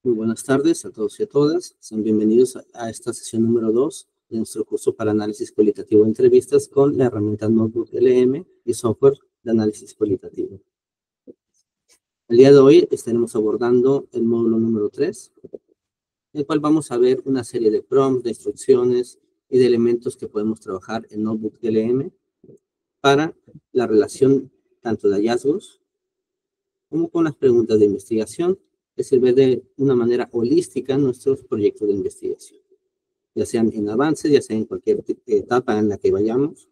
Muy buenas tardes a todos y a todas. Sean bienvenidos a esta sesión número 2 de nuestro curso para análisis cualitativo de entrevistas con la herramienta Notebook LM y software de análisis cualitativo. El día de hoy estaremos abordando el módulo número 3, en el cual vamos a ver una serie de prompts, de instrucciones y de elementos que podemos trabajar en Notebook LM para la relación tanto de hallazgos como con las preguntas de investigación, que sirve de una manera holística nuestros proyectos de investigación, ya sean en avances, ya sea en cualquier etapa en la que vayamos,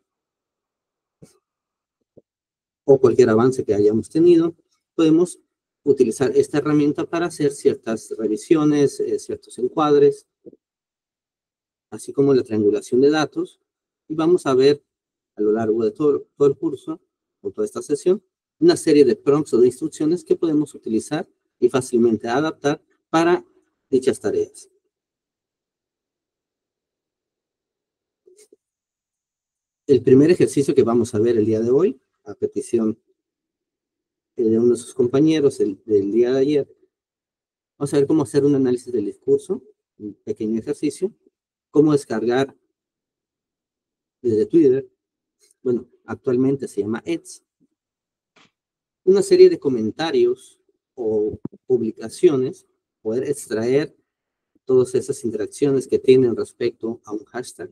o cualquier avance que hayamos tenido, podemos utilizar esta herramienta para hacer ciertas revisiones, ciertos encuadres, así como la triangulación de datos, y vamos a ver a lo largo de todo el curso, o toda esta sesión, una serie de prompts o de instrucciones que podemos utilizar y fácilmente adaptar para dichas tareas. El primer ejercicio que vamos a ver el día de hoy, a petición de uno de sus compañeros del día de ayer, vamos a ver cómo hacer un análisis del discurso, un pequeño ejercicio, cómo descargar desde Twitter, bueno, actualmente se llama X, una serie de comentarios o publicaciones, poder extraer todas esas interacciones que tienen respecto a un hashtag.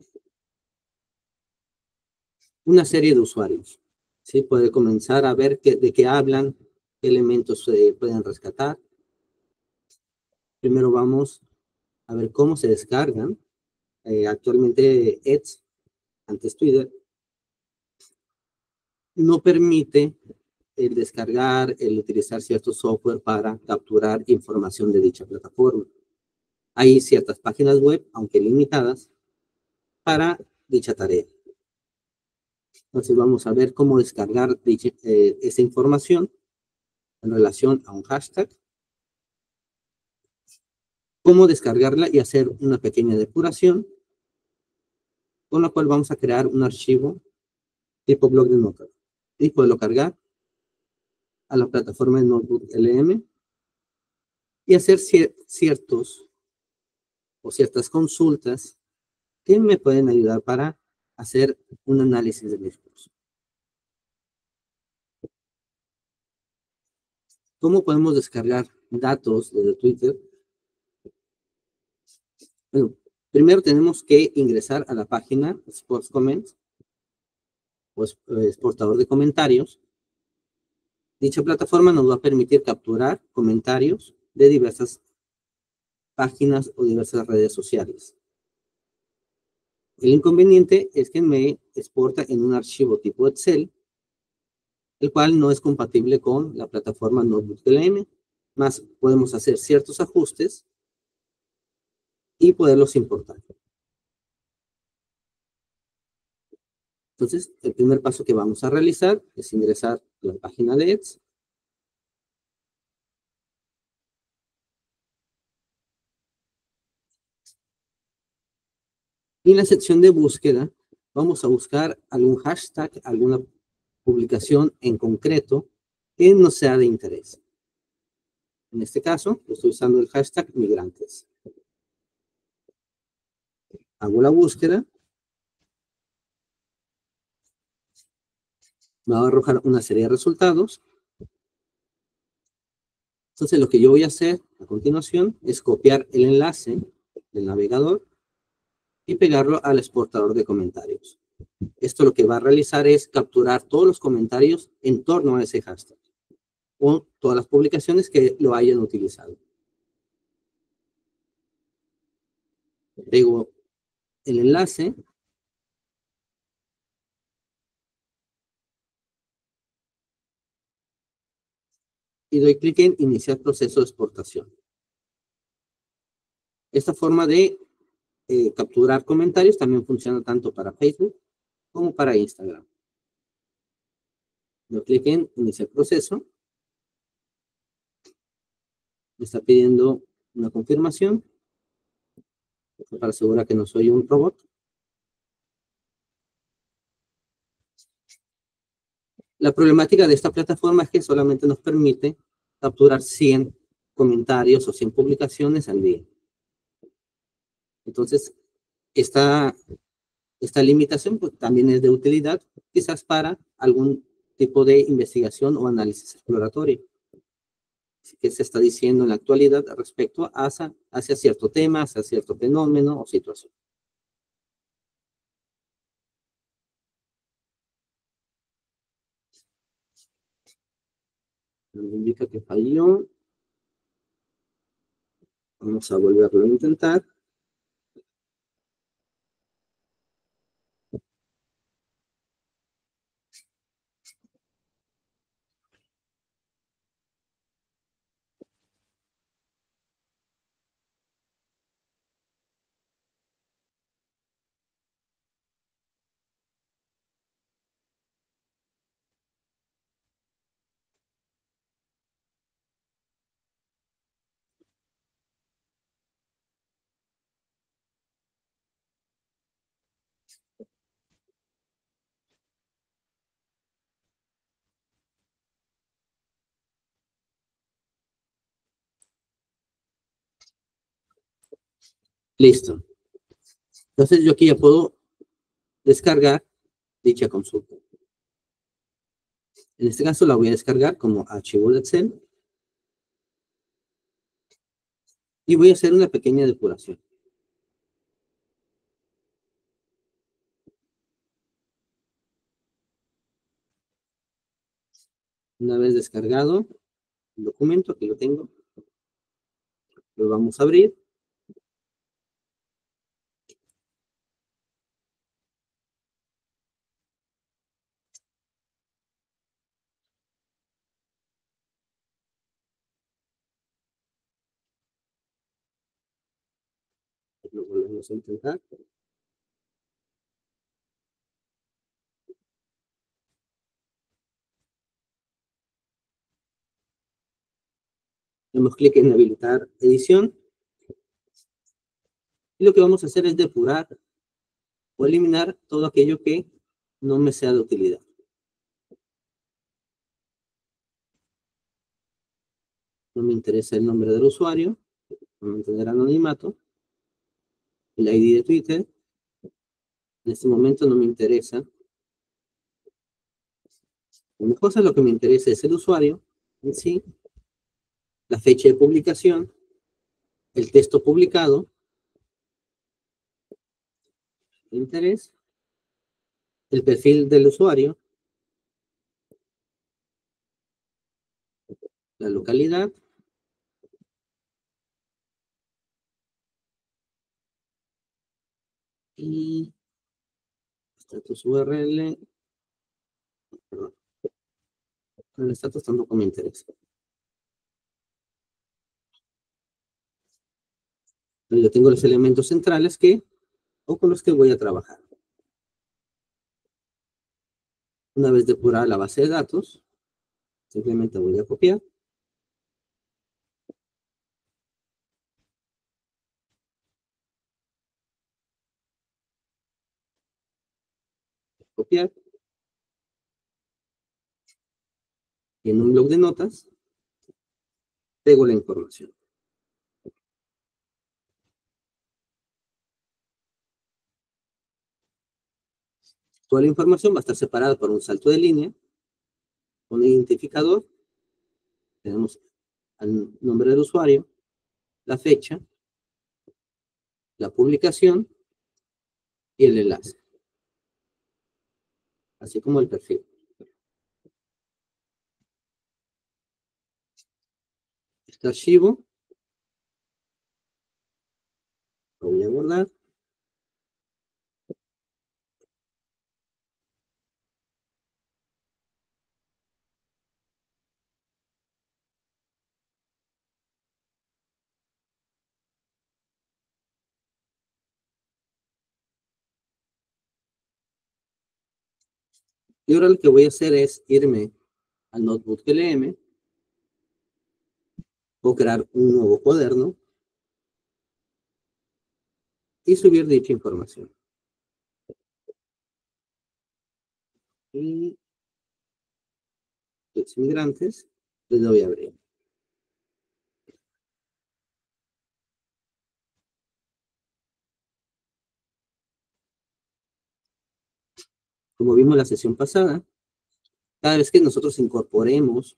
Una serie de usuarios, ¿sí? Puede comenzar a ver de qué hablan, qué elementos se pueden rescatar. Primero vamos a ver cómo se descargan. Actualmente X, antes Twitter, no permite el descargar, el utilizar cierto software para capturar información de dicha plataforma. Hay ciertas páginas web, aunque limitadas, para dicha tarea. Entonces vamos a ver cómo descargar esa información en relación a un hashtag, cómo descargarla y hacer una pequeña depuración, con la cual vamos a crear un archivo tipo blog de notas y poderlo cargar a la plataforma de Notebook LM y hacer ciertas consultas que me pueden ayudar para hacer un análisis del discurso. ¿Cómo podemos descargar datos desde Twitter? Bueno, primero tenemos que ingresar a la página Sports Comments o exportador de comentarios. Dicha plataforma nos va a permitir capturar comentarios de diversas páginas o diversas redes sociales. El inconveniente es que me exporta en un archivo tipo Excel, el cual no es compatible con la plataforma Notebook LM, más podemos hacer ciertos ajustes y poderlos importar. Entonces, el primer paso que vamos a realizar es ingresar a la página de X. Y en la sección de búsqueda, vamos a buscar algún hashtag, alguna publicación en concreto que nos sea de interés. En este caso, estoy usando el hashtag migrantes. Hago la búsqueda. Me va a arrojar una serie de resultados. Entonces, lo que yo voy a hacer a continuación es copiar el enlace del navegador y pegarlo al exportador de comentarios. Esto lo que va a realizar es capturar todos los comentarios en torno a ese hashtag o todas las publicaciones que lo hayan utilizado. Pego el enlace y doy clic en iniciar proceso de exportación. Esta forma de capturar comentarios también funciona tanto para Facebook como para Instagram. Doy clic en iniciar proceso. Me está pidiendo una confirmación para asegurar que no soy un robot. La problemática de esta plataforma es que solamente nos permite capturar 100 comentarios o 100 publicaciones al día. Entonces, esta limitación pues, también es de utilidad, quizás para algún tipo de investigación o análisis exploratorio. ¿Qué se está diciendo en la actualidad respecto hacia cierto tema, hacia cierto fenómeno o situación? Me indica que falló. Vamos a volverlo a intentar. Listo. Entonces yo aquí ya puedo descargar dicha consulta. En este caso la voy a descargar como archivo de Excel y voy a hacer una pequeña depuración. Una vez descargado el documento, aquí lo tengo, lo vamos a abrir. Lo volvemos a intentar. Damos clic en habilitar edición. Y lo que vamos a hacer es depurar o eliminar todo aquello que no me sea de utilidad. No me interesa el nombre del usuario, voy a mantener anonimato, el ID de Twitter. En este momento no me interesa. Una cosa, lo que me interesa es el usuario en sí, la fecha de publicación, el texto publicado, el interés, el perfil del usuario, la localidad, y status URL, perdón, el status tampoco me interesa. Yo tengo los elementos centrales o con los que voy a trabajar. Una vez depurada la base de datos, simplemente voy a copiar. Copiar. Y en un bloc de notas, pego la información. Toda la información va a estar separada por un salto de línea, un identificador. Tenemos el nombre del usuario, la fecha, la publicación y el enlace, así como el perfil. Este archivo lo voy a guardar. Y ahora lo que voy a hacer es irme al Notebook LM o crear un nuevo cuaderno y subir dicha información. Y los migrantes les doy a abrir. Como vimos en la sesión pasada, cada vez que nosotros incorporemos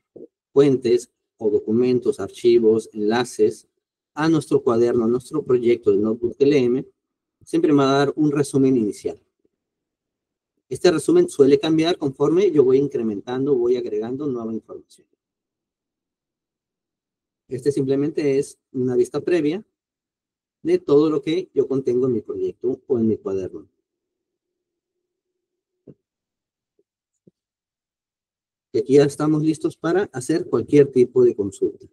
fuentes o documentos, archivos, enlaces a nuestro cuaderno, a nuestro proyecto de Notebook LM, siempre me va a dar un resumen inicial. Este resumen suele cambiar conforme yo voy incrementando, voy agregando nueva información. Este simplemente es una vista previa de todo lo que yo contengo en mi proyecto o en mi cuaderno. Y aquí ya estamos listos para hacer cualquier tipo de consulta.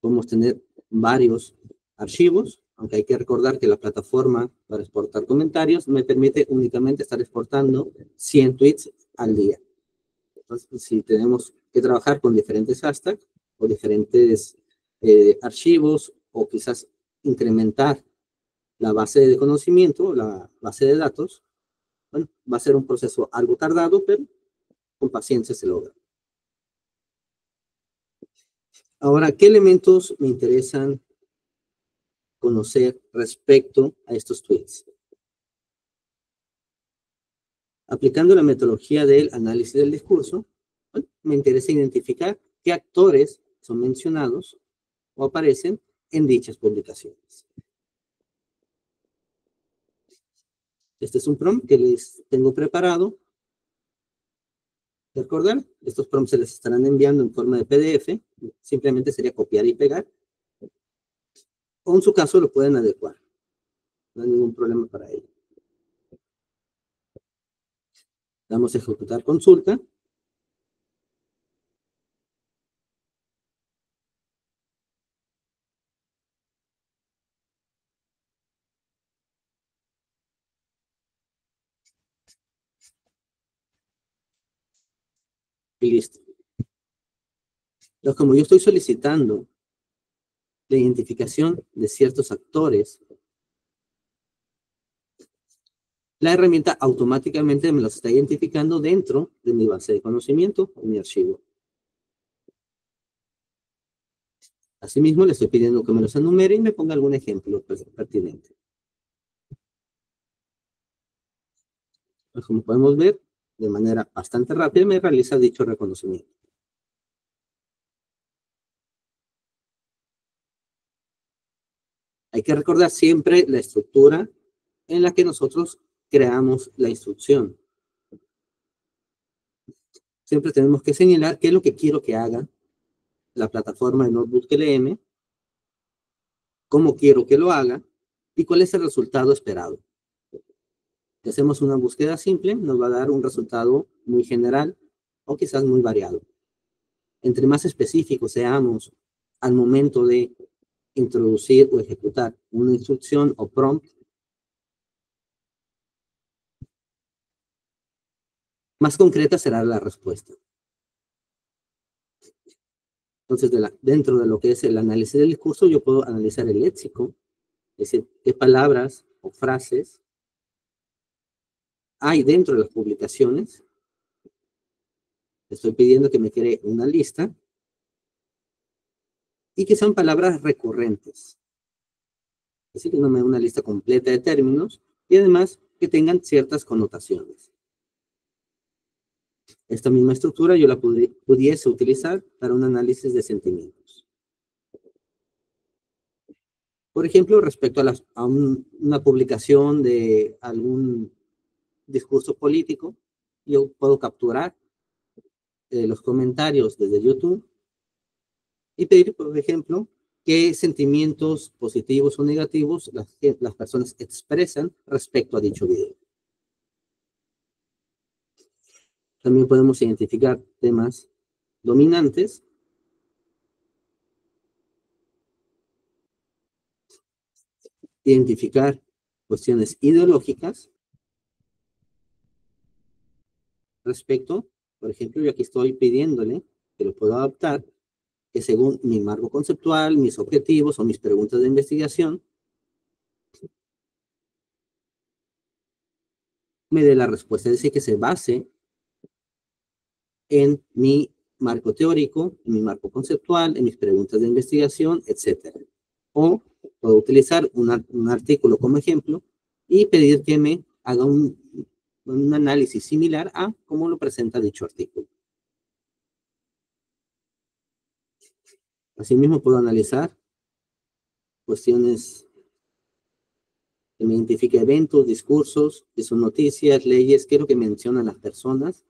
Podemos tener varios archivos, aunque hay que recordar que la plataforma para exportar comentarios me permite únicamente estar exportando 100 tweets al día. Entonces, si tenemos que trabajar con diferentes hashtags o diferentes archivos, o quizás incrementar la base de conocimiento, la base de datos, bueno, va a ser un proceso algo tardado, pero con paciencia se logra. Ahora, ¿qué elementos me interesan conocer respecto a estos tweets? Aplicando la metodología del análisis del discurso, bueno, me interesa identificar qué actores son mencionados o aparecen en dichas publicaciones. Este es un prompt que les tengo preparado. Recordar, estos prompts se les estarán enviando en forma de PDF. Simplemente sería copiar y pegar. O en su caso lo pueden adecuar. No hay ningún problema para ello. Damos a ejecutar consulta. Y listo. Entonces, como yo estoy solicitando la identificación de ciertos actores, la herramienta automáticamente me los está identificando dentro de mi base de conocimiento o mi archivo. Asimismo, le estoy pidiendo que me los enumere y me ponga algún ejemplo pertinente. Pues como podemos ver, de manera bastante rápida me realiza dicho reconocimiento. Hay que recordar siempre la estructura en la que nosotros creamos la instrucción. Siempre tenemos que señalar qué es lo que quiero que haga la plataforma de Notebook LM, cómo quiero que lo haga y cuál es el resultado esperado. Si hacemos una búsqueda simple, nos va a dar un resultado muy general o quizás muy variado. Entre más específicos seamos al momento de introducir o ejecutar una instrucción o prompt, más concreta será la respuesta. Entonces, dentro de lo que es el análisis del discurso, yo puedo analizar el léxico, es decir, qué palabras o frases hay dentro de las publicaciones. Estoy pidiendo que me cree una lista y que sean palabras recurrentes. Es decir, que no me dé una lista completa de términos y además que tengan ciertas connotaciones. Esta misma estructura yo la pudiese utilizar para un análisis de sentimientos. Por ejemplo, respecto a una publicación de algún discurso político, yo puedo capturar los comentarios desde YouTube y pedir, por ejemplo, qué sentimientos positivos o negativos las personas expresan respecto a dicho video. También podemos identificar temas dominantes identificar cuestiones ideológicas respecto, por ejemplo, yo aquí estoy pidiéndole que lo puedo adaptar, que según mi marco conceptual, mis objetivos o mis preguntas de investigación, me dé la respuesta, es decir, que se base en mi marco teórico, en mi marco conceptual, en mis preguntas de investigación, etc. O puedo utilizar un artículo como ejemplo y pedir que me haga un análisis similar a cómo lo presenta dicho artículo. Asimismo, puedo analizar cuestiones que me identifiquen eventos, discursos, que son noticias, leyes, qué es lo que mencionan las personas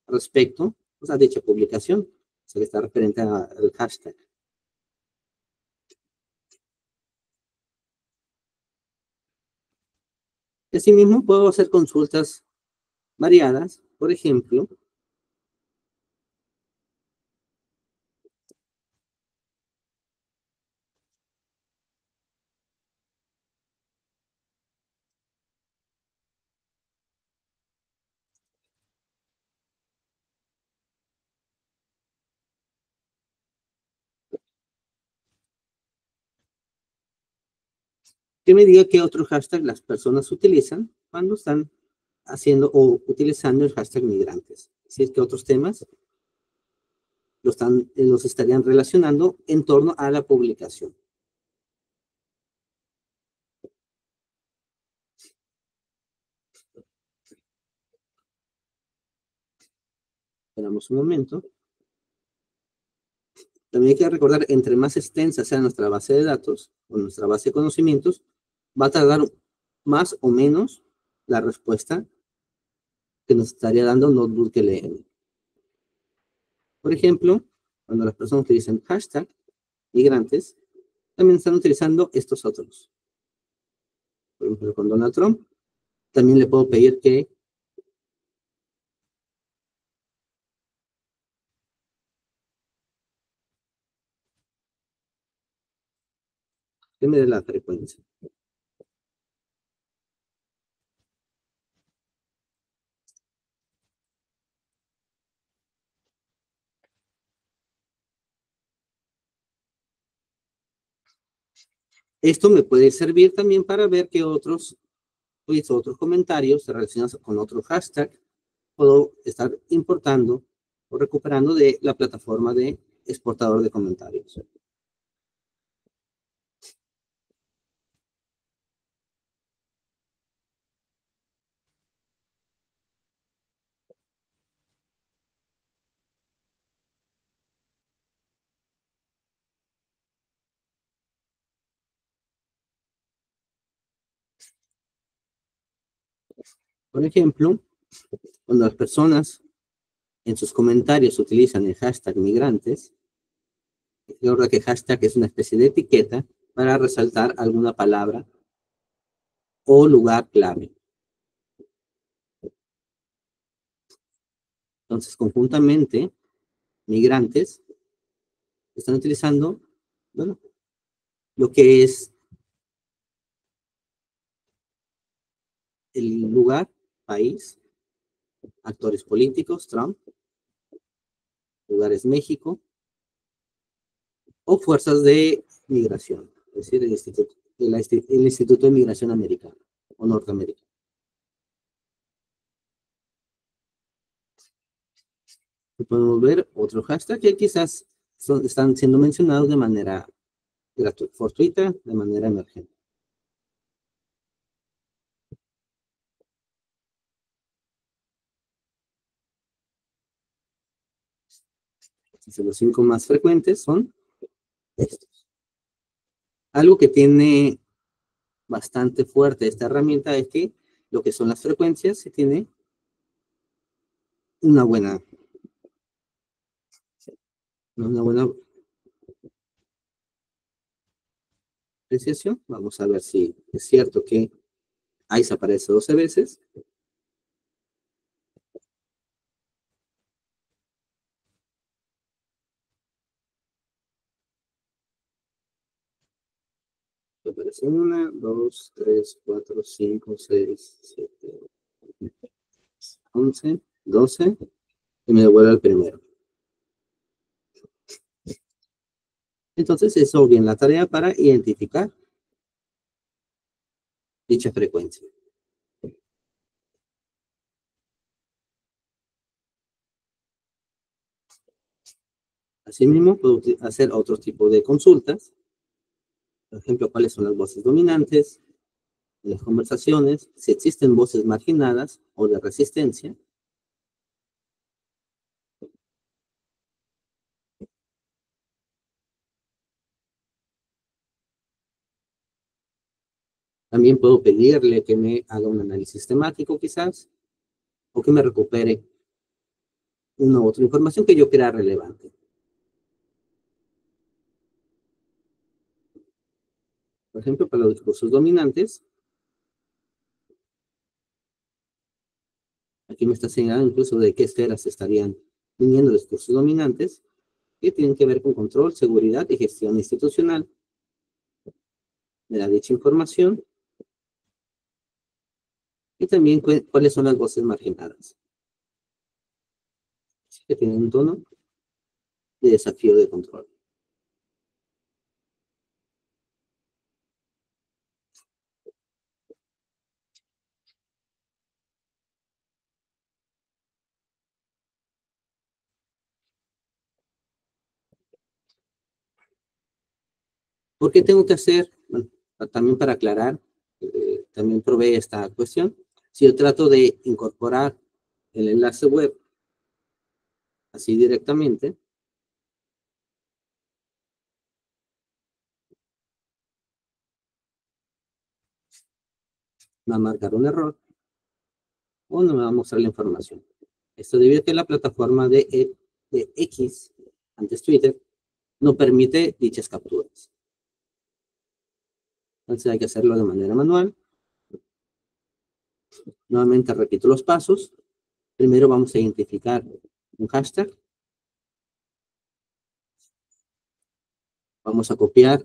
respecto a dicha publicación, o sea, que está referente al hashtag. Asimismo, puedo hacer consultas variadas, por ejemplo, que me diga qué otro hashtag las personas utilizan cuando están haciendo o utilizando el hashtag migrantes. Si es que otros temas los estarían relacionando en torno a la publicación. Esperamos un momento. También hay que recordar, entre más extensa sea nuestra base de datos o nuestra base de conocimientos, va a tardar más o menos la respuesta que nos estaría dando NotebookLM. Por ejemplo, cuando las personas utilizan hashtag migrantes, también están utilizando estos otros. Por ejemplo, con Donald Trump, también le puedo pedir que me dé la frecuencia. Esto me puede servir también para ver que otros tweets o otros comentarios relacionados con otro hashtag puedo estar importando o recuperando de la plataforma de exportador de comentarios. Por ejemplo, cuando las personas en sus comentarios utilizan el hashtag migrantes, recuerda que hashtag es una especie de etiqueta para resaltar alguna palabra o lugar clave. Entonces, conjuntamente, migrantes están utilizando, bueno, lo que es el lugar, país, actores políticos, Trump, lugares México, o fuerzas de migración, es decir, el Instituto de Migración Americano o Norteamericano. Y podemos ver otro hashtag que quizás están siendo mencionados de manera fortuita, de manera emergente. Entonces, los 5 más frecuentes son estos. Algo que tiene bastante fuerte esta herramienta es que lo que son las frecuencias se tiene una buena apreciación. Vamos a ver si es cierto que ICE aparece 12 veces. Aparece 1, 2, 3, 4, 5, 6, 7, 11, 12 y me devuelve al primero. Entonces, eso bien la tarea para identificar dicha frecuencia. Asimismo, puedo hacer otro tipo de consultas. Por ejemplo, cuáles son las voces dominantes, en las conversaciones, si existen voces marginadas o de resistencia. También puedo pedirle que me haga un análisis temático quizás, o que me recupere una u otra información que yo crea relevante. Por ejemplo, para los discursos dominantes, aquí me está señalando incluso de qué esferas estarían viniendo los discursos dominantes, que tienen que ver con control, seguridad y gestión institucional. Me da dicha información y también cuáles son las voces marginadas, que tienen un tono de desafío de control. ¿Por qué tengo que hacer? Bueno, también para aclarar, también provee esta cuestión. Si yo trato de incorporar el enlace web así directamente, me va a marcar un error o no me va a mostrar la información. Esto debido a que la plataforma de X, antes Twitter, no permite dichas capturas. Entonces hay que hacerlo de manera manual. Nuevamente repito los pasos. Primero vamos a identificar un hashtag. Vamos a copiar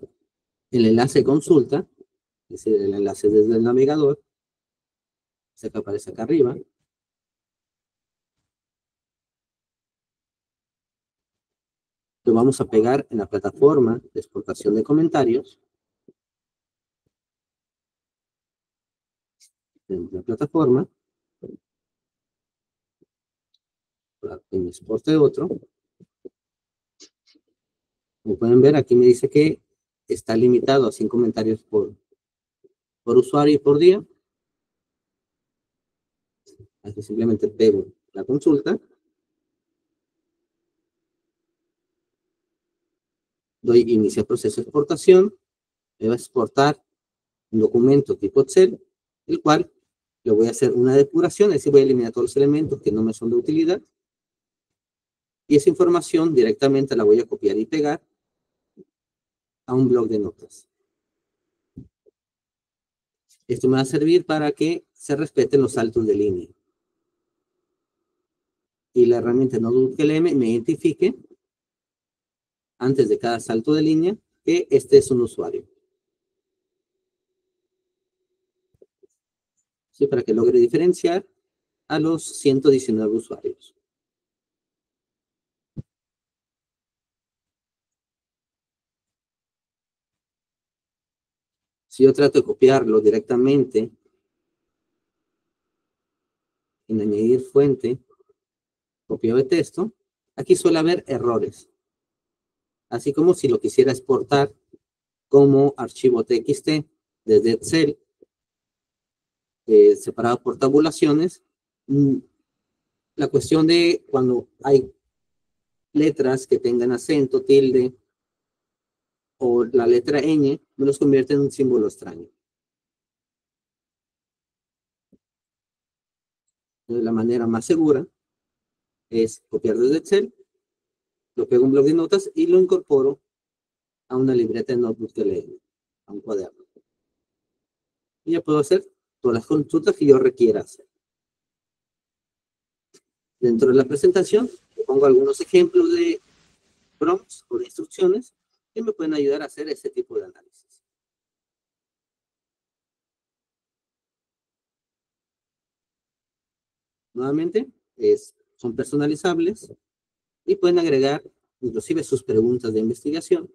el enlace de consulta, es decir, el enlace desde el navegador, ese que aparece acá arriba. Lo vamos a pegar en la plataforma de exportación de comentarios. En la plataforma. En exporte de otro. Como pueden ver, aquí me dice que está limitado a 100 comentarios por usuario y por día. Aquí simplemente pego la consulta. Doy inicio proceso de exportación. Me va a exportar un documento tipo Excel, el cual le voy a hacer una depuración, es decir, voy a eliminar todos los elementos que no me son de utilidad. Y esa información directamente la voy a copiar y pegar a un bloc de notas. Esto me va a servir para que se respeten los saltos de línea. Y la herramienta NodeBootLM me identifique, antes de cada salto de línea, que este es un usuario. ¿Sí? Para que logre diferenciar a los 119 usuarios. Si yo trato de copiarlo directamente en añadir fuente, copio de texto, aquí suele haber errores. Así como si lo quisiera exportar como archivo TXT desde Excel, separado por tabulaciones. La cuestión de cuando hay letras que tengan acento, tilde, o la letra ñ, me los convierte en un símbolo extraño. Entonces, la manera más segura es copiar desde Excel, lo pego en un bloc de notas y lo incorporo a una libreta de NodeBootLM, a un cuaderno. Y ya puedo hacer todas las consultas que yo requiera hacer. Dentro de la presentación, pongo algunos ejemplos de prompts o de instrucciones que me pueden ayudar a hacer ese tipo de análisis. Nuevamente, son personalizables y pueden agregar inclusive sus preguntas de investigación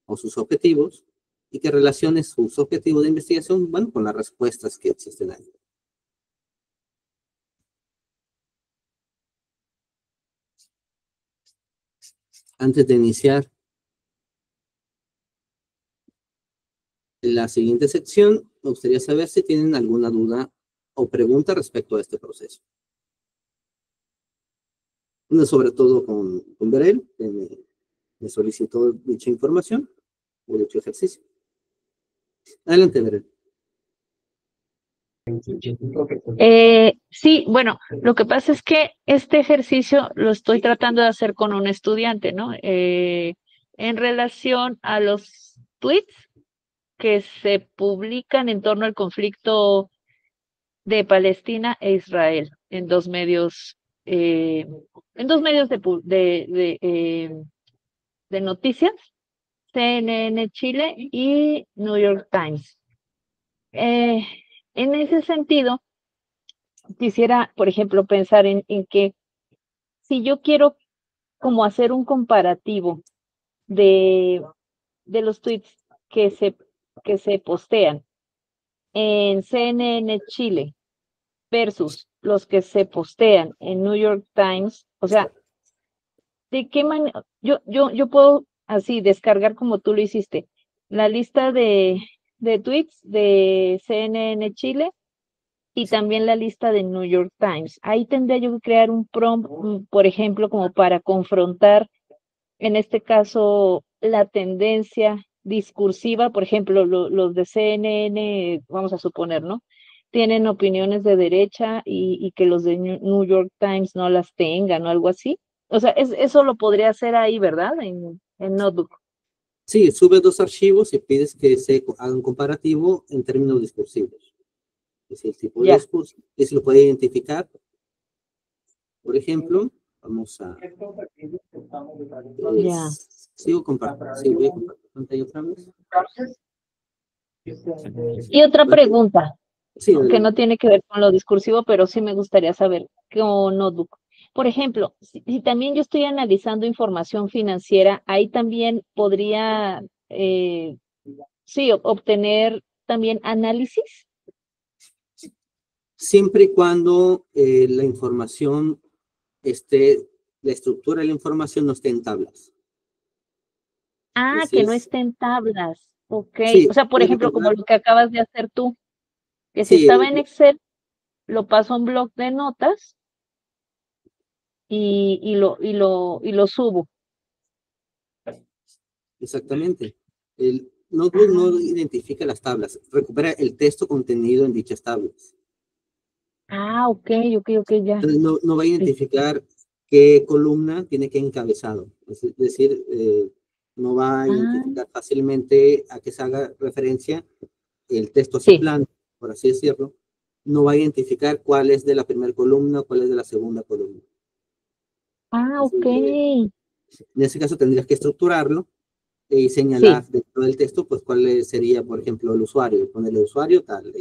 o sus objetivos y que relacione sus objetivos de investigación, bueno, con las respuestas que existen ahí. Antes de iniciar la siguiente sección, me gustaría saber si tienen alguna duda o pregunta respecto a este proceso. Una sobre todo con Berel, que me solicitó dicha información o dicho ejercicio. Adelante, Berel. Sí, bueno, lo que pasa es que este ejercicio lo estoy tratando de hacer con un estudiante, ¿no? En relación a los tweets que se publican en torno al conflicto de Palestina e Israel en dos medios de noticias, CNN Chile y New York Times. En ese sentido, quisiera, por ejemplo, pensar en que si yo quiero como hacer un comparativo de, de los tweets que se postean en CNN Chile versus los que se postean en New York Times, o sea, ¿de qué manera? Yo puedo así descargar como tú lo hiciste, la lista de tweets de CNN Chile y también la lista de New York Times. Ahí tendría yo que crear un prompt, por ejemplo, como para confrontar, en este caso, la tendencia discursiva, por ejemplo, los de CNN, vamos a suponer, ¿no? Tienen opiniones de derecha y que los de New York Times no las tengan o algo así. O sea, eso lo podría hacer ahí, ¿verdad? En Notebook. Sí, sube dos archivos y pides que se haga un comparativo en términos discursivos. Es el tipo de Ya, discurso, y se lo puede identificar. Por ejemplo, vamos a... ya. sigo compartiendo, sí, voy a compartir pantalla otra vez. Y otra pregunta, Sí, que no tiene que ver con lo discursivo, pero sí me gustaría saber con Notebook. Por ejemplo, si también yo estoy analizando información financiera, ahí también podría, sí, obtener también análisis. siempre y cuando la información esté, la estructura de la información no esté en tablas. Ah, Así que no es. esté en tablas. Ok. O Sí, sea, por puedes ejemplo, como recordar. lo que acabas de hacer tú, que si Sí, estaba en Excel, lo paso a un bloc de notas y lo subo. exactamente. El notebook Ah, no identifica las tablas, recupera el texto contenido en dichas tablas. ok, ok, ya. Entonces no va a Sí. identificar qué columna tiene qué encabezado. Es decir, no va a Ah, identificar fácilmente a qué se haga referencia el texto así sí. plano, por así decirlo. No va a identificar cuál es de la primera columna, cuál es de la segunda columna. Ok. Entonces, en ese caso tendrías que estructurarlo y Sí. señalar dentro del texto, pues cuál sería, por ejemplo, el usuario, ponerle usuario tal,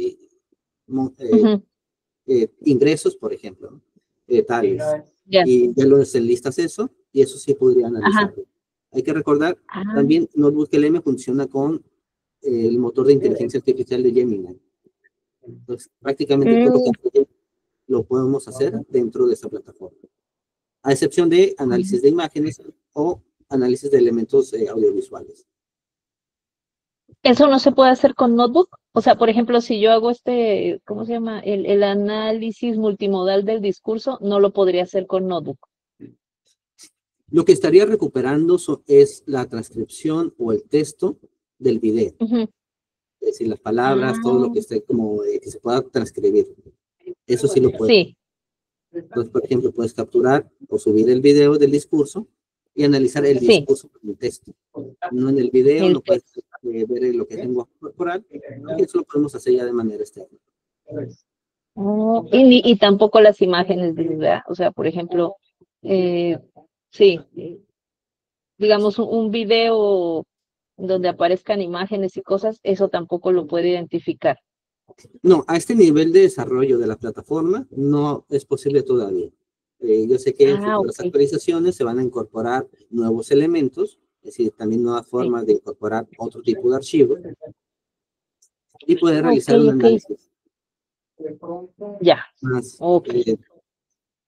Ujú, ingresos, por ejemplo, ¿no? Tales. ya. Y ya lo enlistas eso, y eso sí podría Ajá. analizarlo. Hay que recordar, Ah, también NotebookLM funciona con el motor de inteligencia artificial de Gemini. Entonces, prácticamente todo lo que mm, lo podemos hacer dentro de esta plataforma, a excepción de análisis de imágenes o análisis de elementos audiovisuales. ¿eso no se puede hacer con Notebook? O sea, por ejemplo, si yo hago este, ¿cómo se llama? El análisis multimodal del discurso, no lo podría hacer con Notebook. Lo que estaría recuperando es la transcripción o el texto del video, Ujú. es decir, las palabras, todo lo Ah, que esté como que se pueda transcribir. Eso sí lo puede. sí, Entonces, por ejemplo, puedes capturar o subir el video del discurso y analizar el sí, discurso con el texto. No en el video, el no puedes texto. ver lo que tengo corporal, porque eso lo podemos hacer ya de manera externa. Oh, y tampoco las imágenes, ¿verdad? O sea, por ejemplo, eh, sí, digamos un video donde aparezcan imágenes y cosas, eso tampoco lo puede identificar. No, a este nivel de desarrollo de la plataforma no es posible todavía. Yo sé que en Ah, futuras ok, actualizaciones se van a incorporar nuevos elementos, es decir, también nuevas sí. formas de incorporar otro tipo de archivos y poder Ok, realizar un ok, análisis ya, más. ok.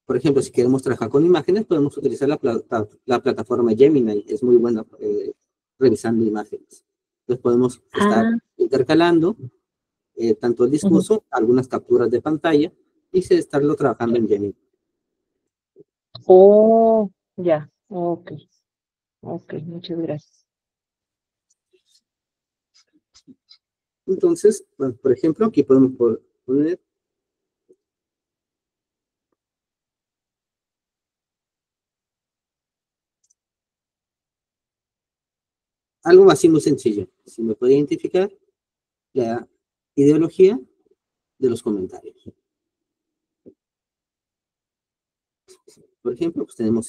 Por ejemplo, si queremos trabajar con imágenes, podemos utilizar la plataforma Gemini, es muy buena revisando imágenes. Entonces podemos estar Ah, intercalando tanto el discurso, algunas capturas de pantalla, y estarlo trabajando en Gemini. Oh, ya, ok, ok, muchas gracias. Entonces, bueno, por ejemplo, aquí podemos poner algo así muy sencillo. Si me puede identificar la ideología de los comentarios. Por ejemplo, pues tenemos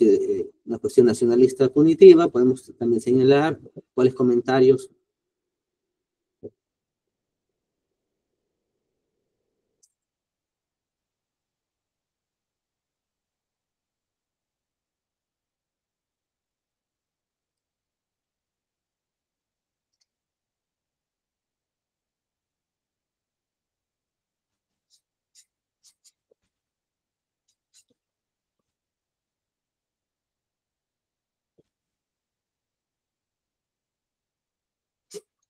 una cuestión nacionalista punitiva, podemos también señalar cuáles comentarios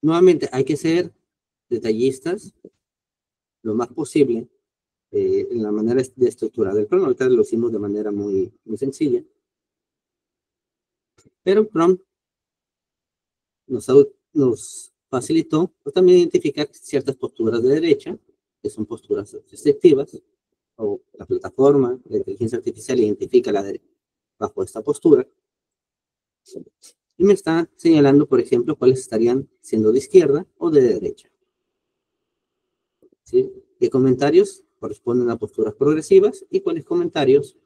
nuevamente hay que ser detallistas lo más posible en la manera de estructurar el Chrome. Ahorita lo hicimos de manera muy sencilla, pero Chrome nos facilitó pues, también identificar ciertas posturas de derecha, que son posturas restrictivas, o la plataforma, la inteligencia artificial identifica la derecha bajo esta postura, y me está señalando, por ejemplo, cuáles estarían siendo de izquierda o de derecha. ¿Sí? ¿Qué comentarios corresponden a posturas progresivas y cuáles comentarios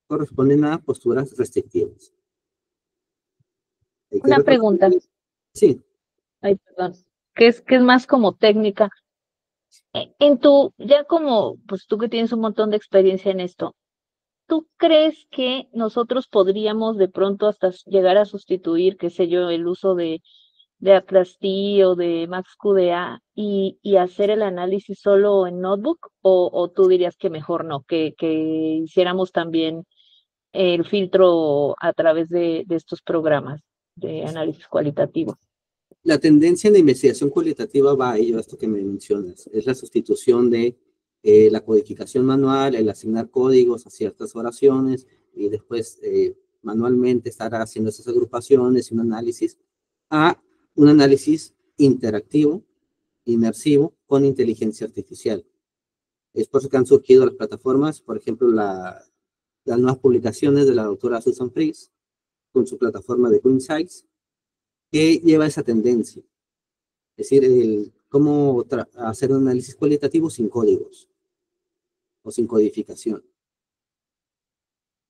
corresponden a posturas restrictivas? Una pregunta. Sí. Ay, perdón. Que es más como técnica. En tu, ya como, pues tú que tienes un montón de experiencia en esto, ¿tú crees que nosotros podríamos de pronto hasta llegar a sustituir, qué sé yo, el uso de Atlas-T o de MaxQDA y hacer el análisis solo en Notebook? ¿O tú dirías que mejor no, que hiciéramos también el filtro a través de estos programas de análisis cualitativo? La tendencia en la investigación cualitativa va a ello, a esto que me mencionas, es la sustitución de la codificación manual, el asignar códigos a ciertas oraciones y después manualmente estar haciendo esas agrupaciones y un análisis, a un análisis interactivo, inmersivo, con inteligencia artificial. Es por eso que han surgido las plataformas, por ejemplo, las nuevas publicaciones de la doctora Susan Fries, con su plataforma de QuickSight, que lleva esa tendencia. Es decir, cómo hacer un análisis cualitativo sin códigos o sin codificación.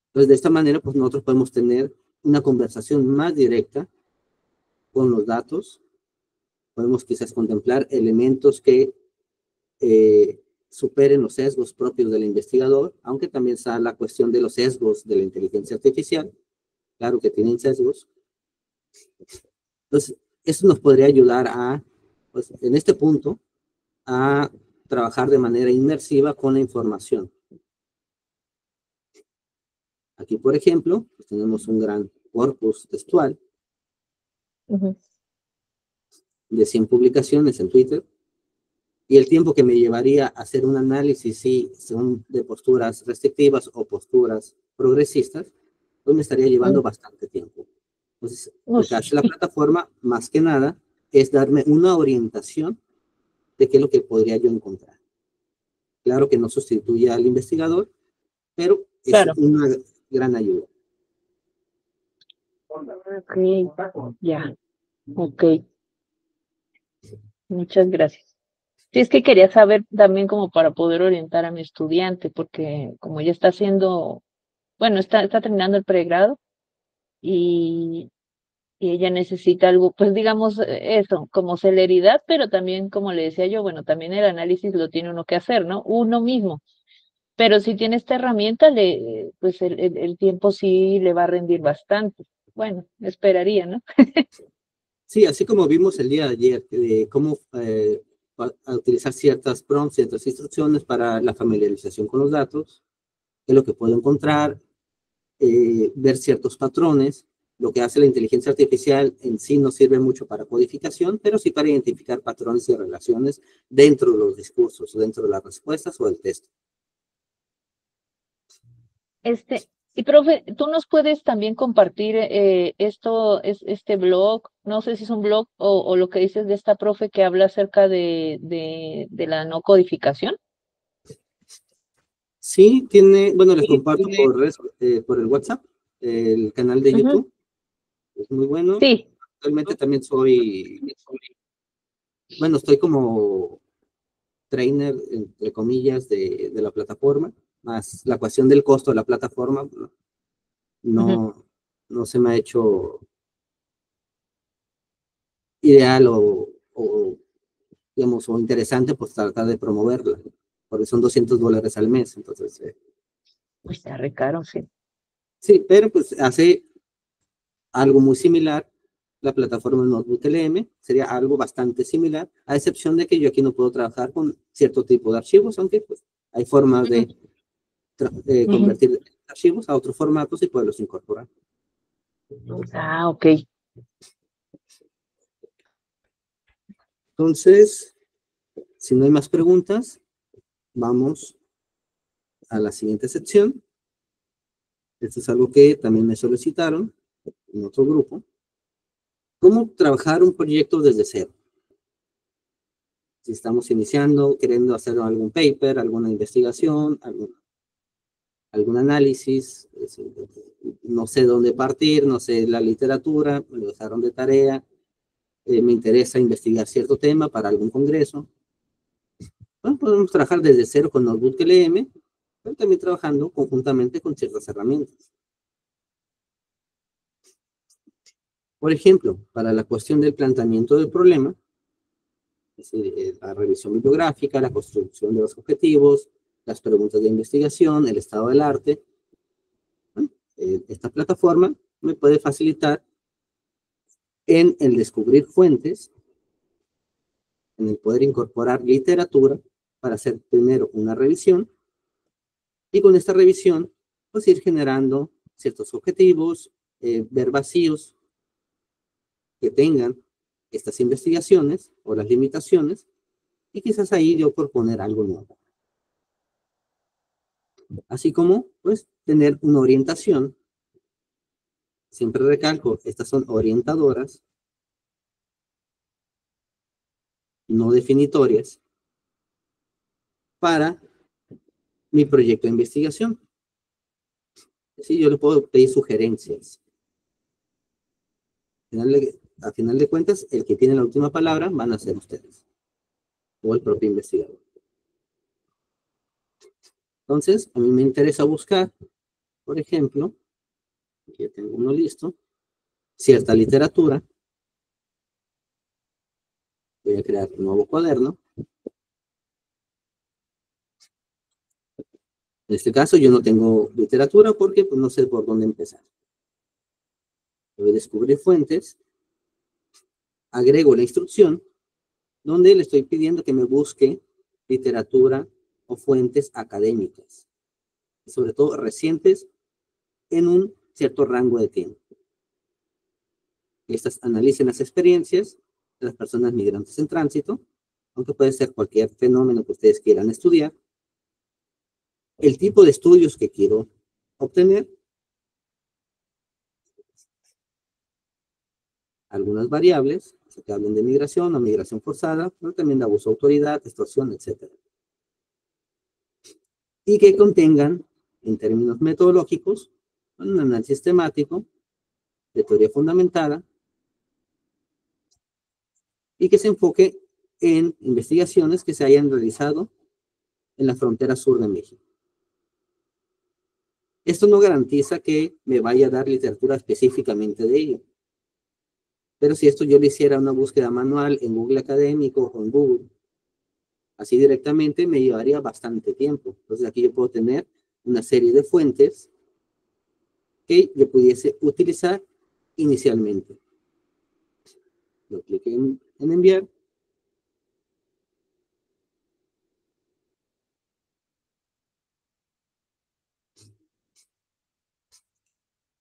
Entonces, de esta manera, pues nosotros podemos tener una conversación más directa con los datos. Podemos quizás contemplar elementos que superen los sesgos propios del investigador, aunque también está la cuestión de los sesgos de la inteligencia artificial. Claro que tienen sesgos. Entonces, eso nos podría ayudar a, pues, en este punto, a trabajar de manera inmersiva con la información. Aquí, por ejemplo, pues tenemos un gran corpus textual de 100 publicaciones en Twitter, y el tiempo que me llevaría a hacer un análisis, si son de posturas restrictivas o posturas progresistas, pues me estaría llevando bastante tiempo. Entonces, lo que hace la plataforma, más que nada, es darme una orientación de qué es lo que podría yo encontrar. Claro que no sustituye al investigador, pero es Claro. una gran ayuda. Ok, ya, ok. Muchas gracias. Sí, es que quería saber también como para poder orientar a mi estudiante, porque como ya está haciendo, bueno, está terminando el pregrado y, y ella necesita algo, pues digamos eso, como celeridad, pero también, como le decía yo, bueno, también el análisis lo tiene uno que hacer, ¿no? Uno mismo. Pero si tiene esta herramienta, pues el tiempo sí le va a rendir bastante. Bueno, esperaría, ¿no? Sí, así como vimos el día de ayer, de cómo utilizar ciertas prompts, ciertas instrucciones para la familiarización con los datos, qué es lo que puedo encontrar, ver ciertos patrones, Lo que hace la inteligencia artificial en sí no sirve mucho para codificación, pero sí para identificar patrones y relaciones dentro de los discursos, dentro de las respuestas o del texto. Y profe, ¿tú nos puedes también compartir este blog? No sé si es un blog o lo que dices de esta profe que habla acerca de la no codificación. Sí, tiene, bueno, les comparto por el WhatsApp, el canal de Ujú. YouTube, es muy bueno. Sí. Actualmente también bueno, estoy como trainer, entre comillas, de la plataforma, más la cuestión del costo de la plataforma, Ujú. no, no se me ha hecho ideal o, digamos, o interesante, pues tratar de promoverla, porque son $200 al mes, entonces, Pues está re caro, sí. sí, pero pues hace algo muy similar. La plataforma Notebook LM sería algo bastante similar, a excepción de que yo aquí no puedo trabajar con cierto tipo de archivos, aunque pues hay formas Ujú. de Ujú. convertir archivos a otros formatos y poderlos incorporar. Ah, ok. Entonces, si no hay más preguntas, vamos a la siguiente sección. Esto es algo que también me solicitaron en otro grupo. ¿Cómo trabajar un proyecto desde cero? Si estamos iniciando, queriendo hacer algún paper, alguna investigación, algún análisis, no sé dónde partir, no sé la literatura, me lo dejaron de tarea, me interesa investigar cierto tema para algún congreso. Bueno, podemos trabajar desde cero con Notebook LM, pero también trabajando conjuntamente con ciertas herramientas. Por ejemplo, para la cuestión del planteamiento del problema, es decir, la revisión bibliográfica, la construcción de los objetivos, las preguntas de investigación, el estado del arte, ¿no? Esta plataforma me puede facilitar en el descubrir fuentes, en el poder incorporar literatura para hacer primero una revisión y con esta revisión pues ir generando ciertos objetivos, ver vacíos que tengan estas investigaciones o las limitaciones y quizás ahí yo proponer algo nuevo. Así como pues tener una orientación, siempre recalco, estas son orientadoras, no definitorias, para mi proyecto de investigación. Sí, yo le puedo pedir sugerencias. A final de cuentas, el que tiene la última palabra van a ser ustedes o el propio investigador. Entonces, a mí me interesa buscar, por ejemplo, aquí ya tengo uno listo, cierta literatura. Voy a crear un nuevo cuaderno. En este caso, yo no tengo literatura porque pues, no sé por dónde empezar. Voy a descubrir fuentes, agrego la instrucción donde le estoy pidiendo que me busque literatura o fuentes académicas, sobre todo recientes en un cierto rango de tiempo. Estas analicen las experiencias de las personas migrantes en tránsito, aunque puede ser cualquier fenómeno que ustedes quieran estudiar, el tipo de estudios que quiero obtener, algunas variables, que hablen de migración o migración forzada, pero también de abuso de autoridad, extorsión, etc. Y que contengan, en términos metodológicos, un análisis temático de teoría fundamentada y que se enfoque en investigaciones que se hayan realizado en la frontera sur de México. Esto no garantiza que me vaya a dar literatura específicamente de ello, pero si esto yo le hiciera una búsqueda manual en Google Académico o en Google, así directamente me llevaría bastante tiempo. Entonces aquí yo puedo tener una serie de fuentes que yo pudiese utilizar inicialmente. Lo clic en enviar.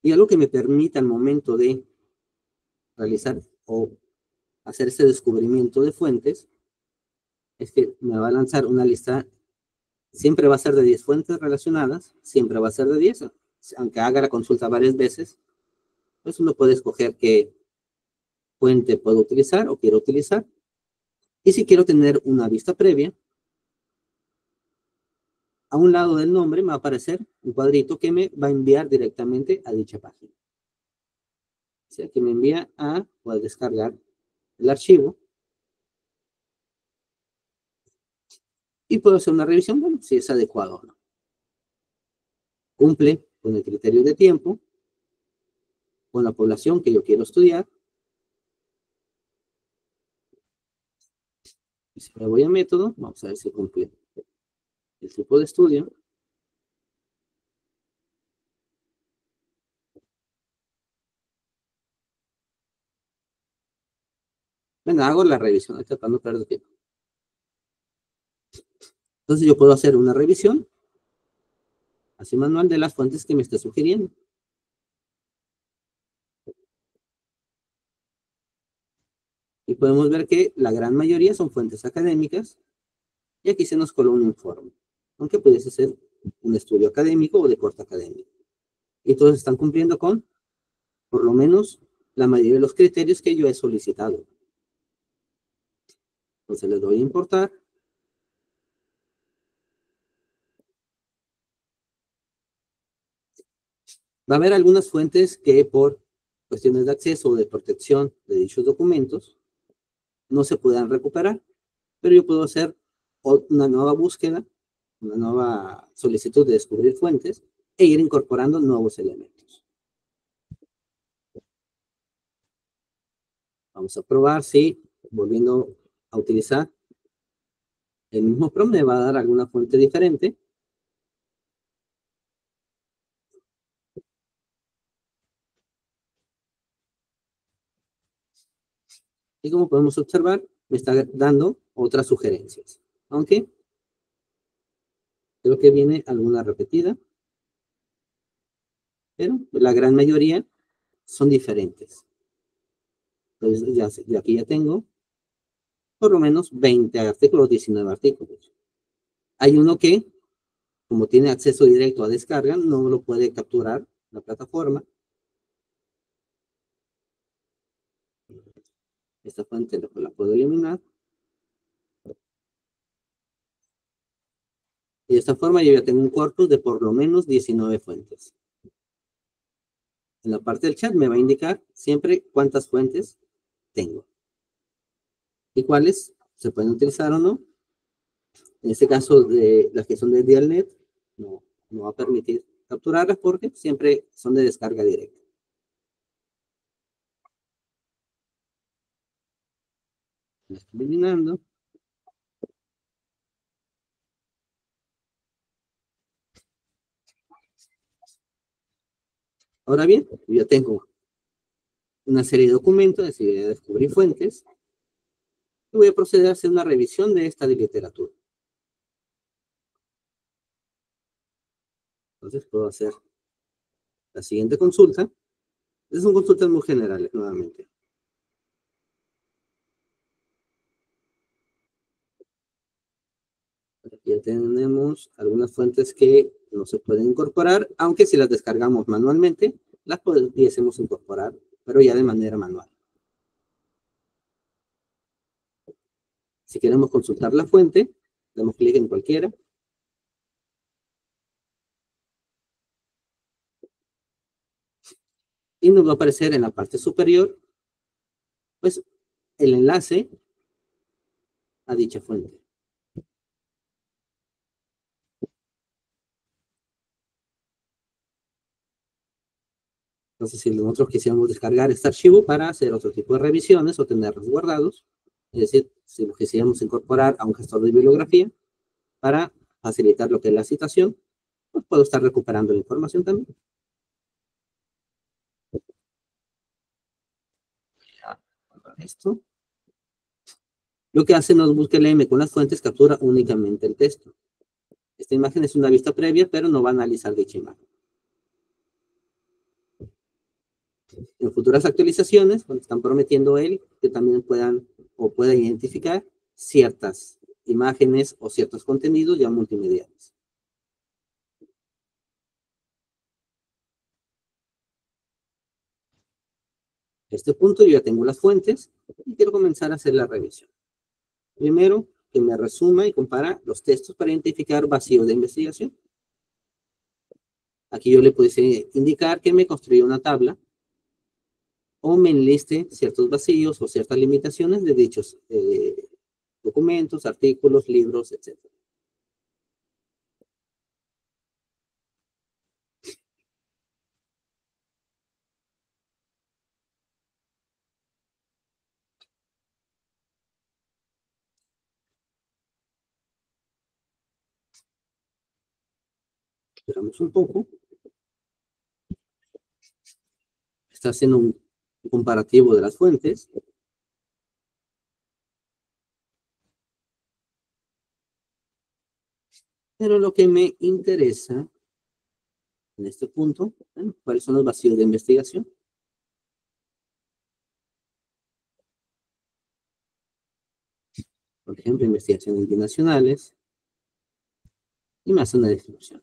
Y algo que me permita al momento de realizar o hacer este descubrimiento de fuentes es que me va a lanzar una lista, siempre va a ser de 10 fuentes relacionadas, siempre va a ser de 10, aunque haga la consulta varias veces, pues uno puede escoger qué fuente puedo utilizar o quiero utilizar. Y si quiero tener una vista previa, a un lado del nombre me va a aparecer un cuadrito que me va a enviar directamente a dicha página. O sea, que me envía a poder descargar el archivo y puedo hacer una revisión, bueno, si es adecuado o no. Cumple con el criterio de tiempo, con la población que yo quiero estudiar. Y si me voy a método, vamos a ver si cumple el tipo de estudio. Bueno, hago la revisión, estoy tratando de perder tiempo. Entonces yo puedo hacer una revisión, así manual, de las fuentes que me esté sugiriendo. Y podemos ver que la gran mayoría son fuentes académicas, y aquí se nos coló un informe, aunque pudiese ser un estudio académico o de corte académico. Y todos están cumpliendo con, por lo menos, la mayoría de los criterios que yo he solicitado. Entonces les doy a importar. Va a haber algunas fuentes que por cuestiones de acceso o de protección de dichos documentos no se puedan recuperar, pero yo puedo hacer una nueva búsqueda, una nueva solicitud de descubrir fuentes e ir incorporando nuevos elementos. Vamos a probar si, volviendo a utilizar el mismo prompt, me va a dar alguna fuente diferente. Y como podemos observar, me está dando otras sugerencias. Aunque creo que viene alguna repetida, pero la gran mayoría son diferentes. Entonces ya aquí ya tengo por lo menos 20 artículos, 19 artículos. Hay uno que, como tiene acceso directo a descarga, no lo puede capturar la plataforma. Esta fuente la puedo eliminar. Y de esta forma yo ya tengo un corpus de por lo menos 19 fuentes. En la parte del chat me va a indicar siempre cuántas fuentes tengo y cuáles se pueden utilizar o no. En este caso, de las que son de Dialnet, no va a permitir capturarlas porque siempre son de descarga directa. Lo estoy eliminando. Ahora bien, yo tengo una serie de documentos, decidí descubrir fuentes, y voy a proceder a hacer una revisión de esta de literatura. Entonces puedo hacer la siguiente consulta. Estas son consultas muy generales, nuevamente. Aquí ya tenemos algunas fuentes que no se pueden incorporar, aunque si las descargamos manualmente, las pudiésemos incorporar, pero ya de manera manual. Si queremos consultar la fuente, damos clic en cualquiera. Y nos va a aparecer en la parte superior, pues, el enlace a dicha fuente. Entonces, si nosotros quisiéramos descargar este archivo para hacer otro tipo de revisiones o tenerlos guardados, es decir, si lo quisiéramos incorporar a un gestor de bibliografía para facilitar lo que es la citación, pues puedo estar recuperando la información también. Esto. Lo que hace NotebookLM con las fuentes captura únicamente el texto. Esta imagen es una vista previa, pero no va a analizar dicha imagen. En futuras actualizaciones, cuando están prometiendo él, que también puedan identificar ciertas imágenes o ciertos contenidos ya multimediales. A este punto yo ya tengo las fuentes y quiero comenzar a hacer la revisión. Primero, que me resuma y compara los textos para identificar vacíos de investigación. Aquí yo le pudiese indicar que me construya una tabla o me enliste ciertos vacíos o ciertas limitaciones de dichos documentos, artículos, libros, etc. Esperamos un poco. Está haciendo un comparativo de las fuentes. Pero lo que me interesa en este punto, bueno, ¿cuáles son los vacíos de investigación? Por ejemplo, investigaciones internacionales, y me hace una descripción.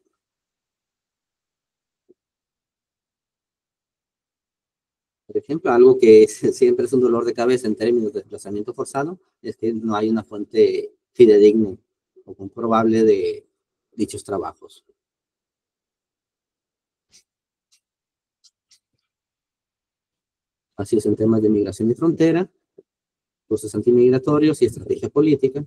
Por ejemplo, algo que siempre es un dolor de cabeza en términos de desplazamiento forzado es que no hay una fuente fidedigna o comprobable de dichos trabajos. Así es en temas de migración y frontera, procesos antimigratorios y estrategia política.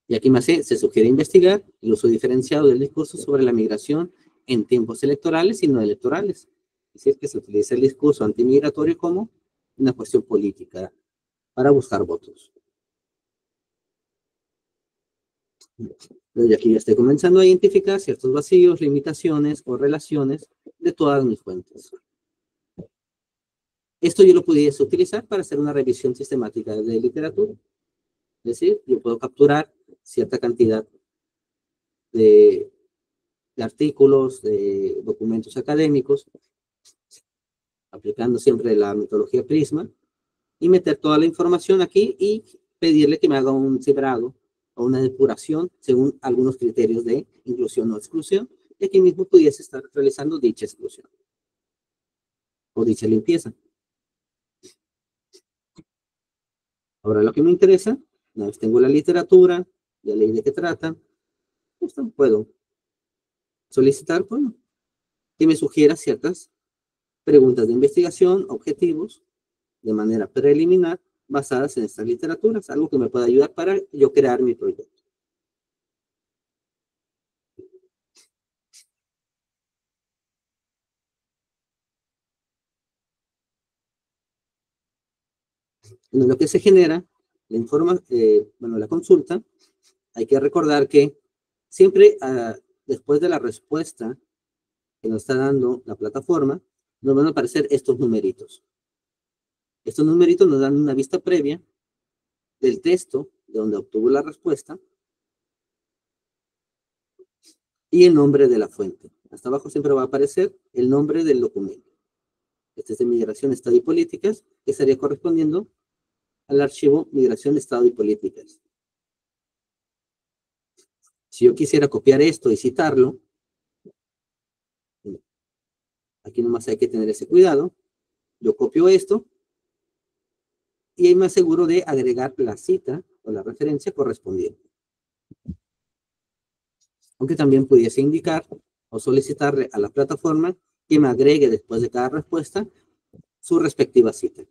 Y aquí más se sugiere investigar el uso diferenciado del discurso sobre la migración en tiempos electorales y no electorales. Es decir, que se utiliza el discurso antimigratorio como una cuestión política para buscar votos. Desde aquí ya estoy comenzando a identificar ciertos vacíos, limitaciones o relaciones de todas mis fuentes. Esto yo lo pudiese utilizar para hacer una revisión sistemática de literatura. Es decir, yo puedo capturar cierta cantidad de artículos, de documentos académicos, aplicando siempre la metodología Prisma, y meter toda la información aquí y pedirle que me haga un cifrado o una depuración según algunos criterios de inclusión o exclusión, y aquí mismo pudiese estar realizando dicha exclusión o dicha limpieza. Ahora lo que me interesa, una vez tengo la literatura, ya leí de qué trata, pues puedo solicitar, bueno, que me sugiera ciertas preguntas de investigación, objetivos, de manera preliminar, basadas en estas literaturas, algo que me pueda ayudar para yo crear mi proyecto. En lo que se genera la consulta, hay que recordar que siempre después de la respuesta que nos está dando la plataforma, nos van a aparecer estos numeritos. Estos numeritos nos dan una vista previa del texto de donde obtuvo la respuesta y el nombre de la fuente. Hasta abajo siempre va a aparecer el nombre del documento. Este es de Migración, Estado y Políticas, que estaría correspondiendo al archivo Migración, Estado y Políticas. Si yo quisiera copiar esto y citarlo, aquí nomás hay que tener ese cuidado. Yo copio esto y ahí me aseguro de agregar la cita o la referencia correspondiente. Aunque también pudiese indicar o solicitarle a la plataforma que me agregue después de cada respuesta su respectiva cita.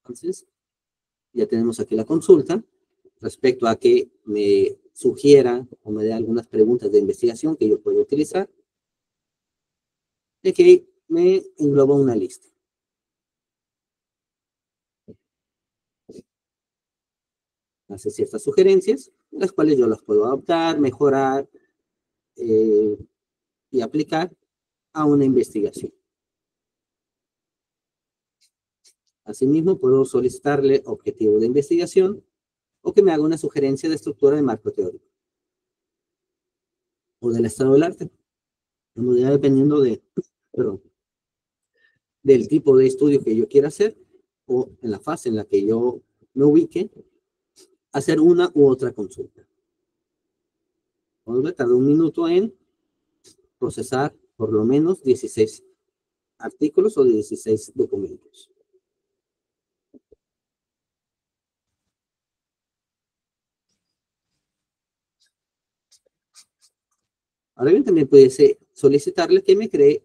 Entonces, ya tenemos aquí la consulta respecto a que me sugiera o me dé algunas preguntas de investigación que yo puedo utilizar, de que me engloba una lista. Hace ciertas sugerencias, las cuales yo las puedo adaptar, mejorar y aplicar a una investigación. Asimismo, puedo solicitarle objetivo de investigación o que me haga una sugerencia de estructura de marco teórico. o del estado del arte. Ya dependiendo perdón, del tipo de estudio que yo quiera hacer o en la fase en la que yo me ubique, hacer una u otra consulta. Vamos a tardar un minuto en procesar por lo menos 16 artículos o 16 documentos. Ahora bien, también pudiese solicitarle que me cree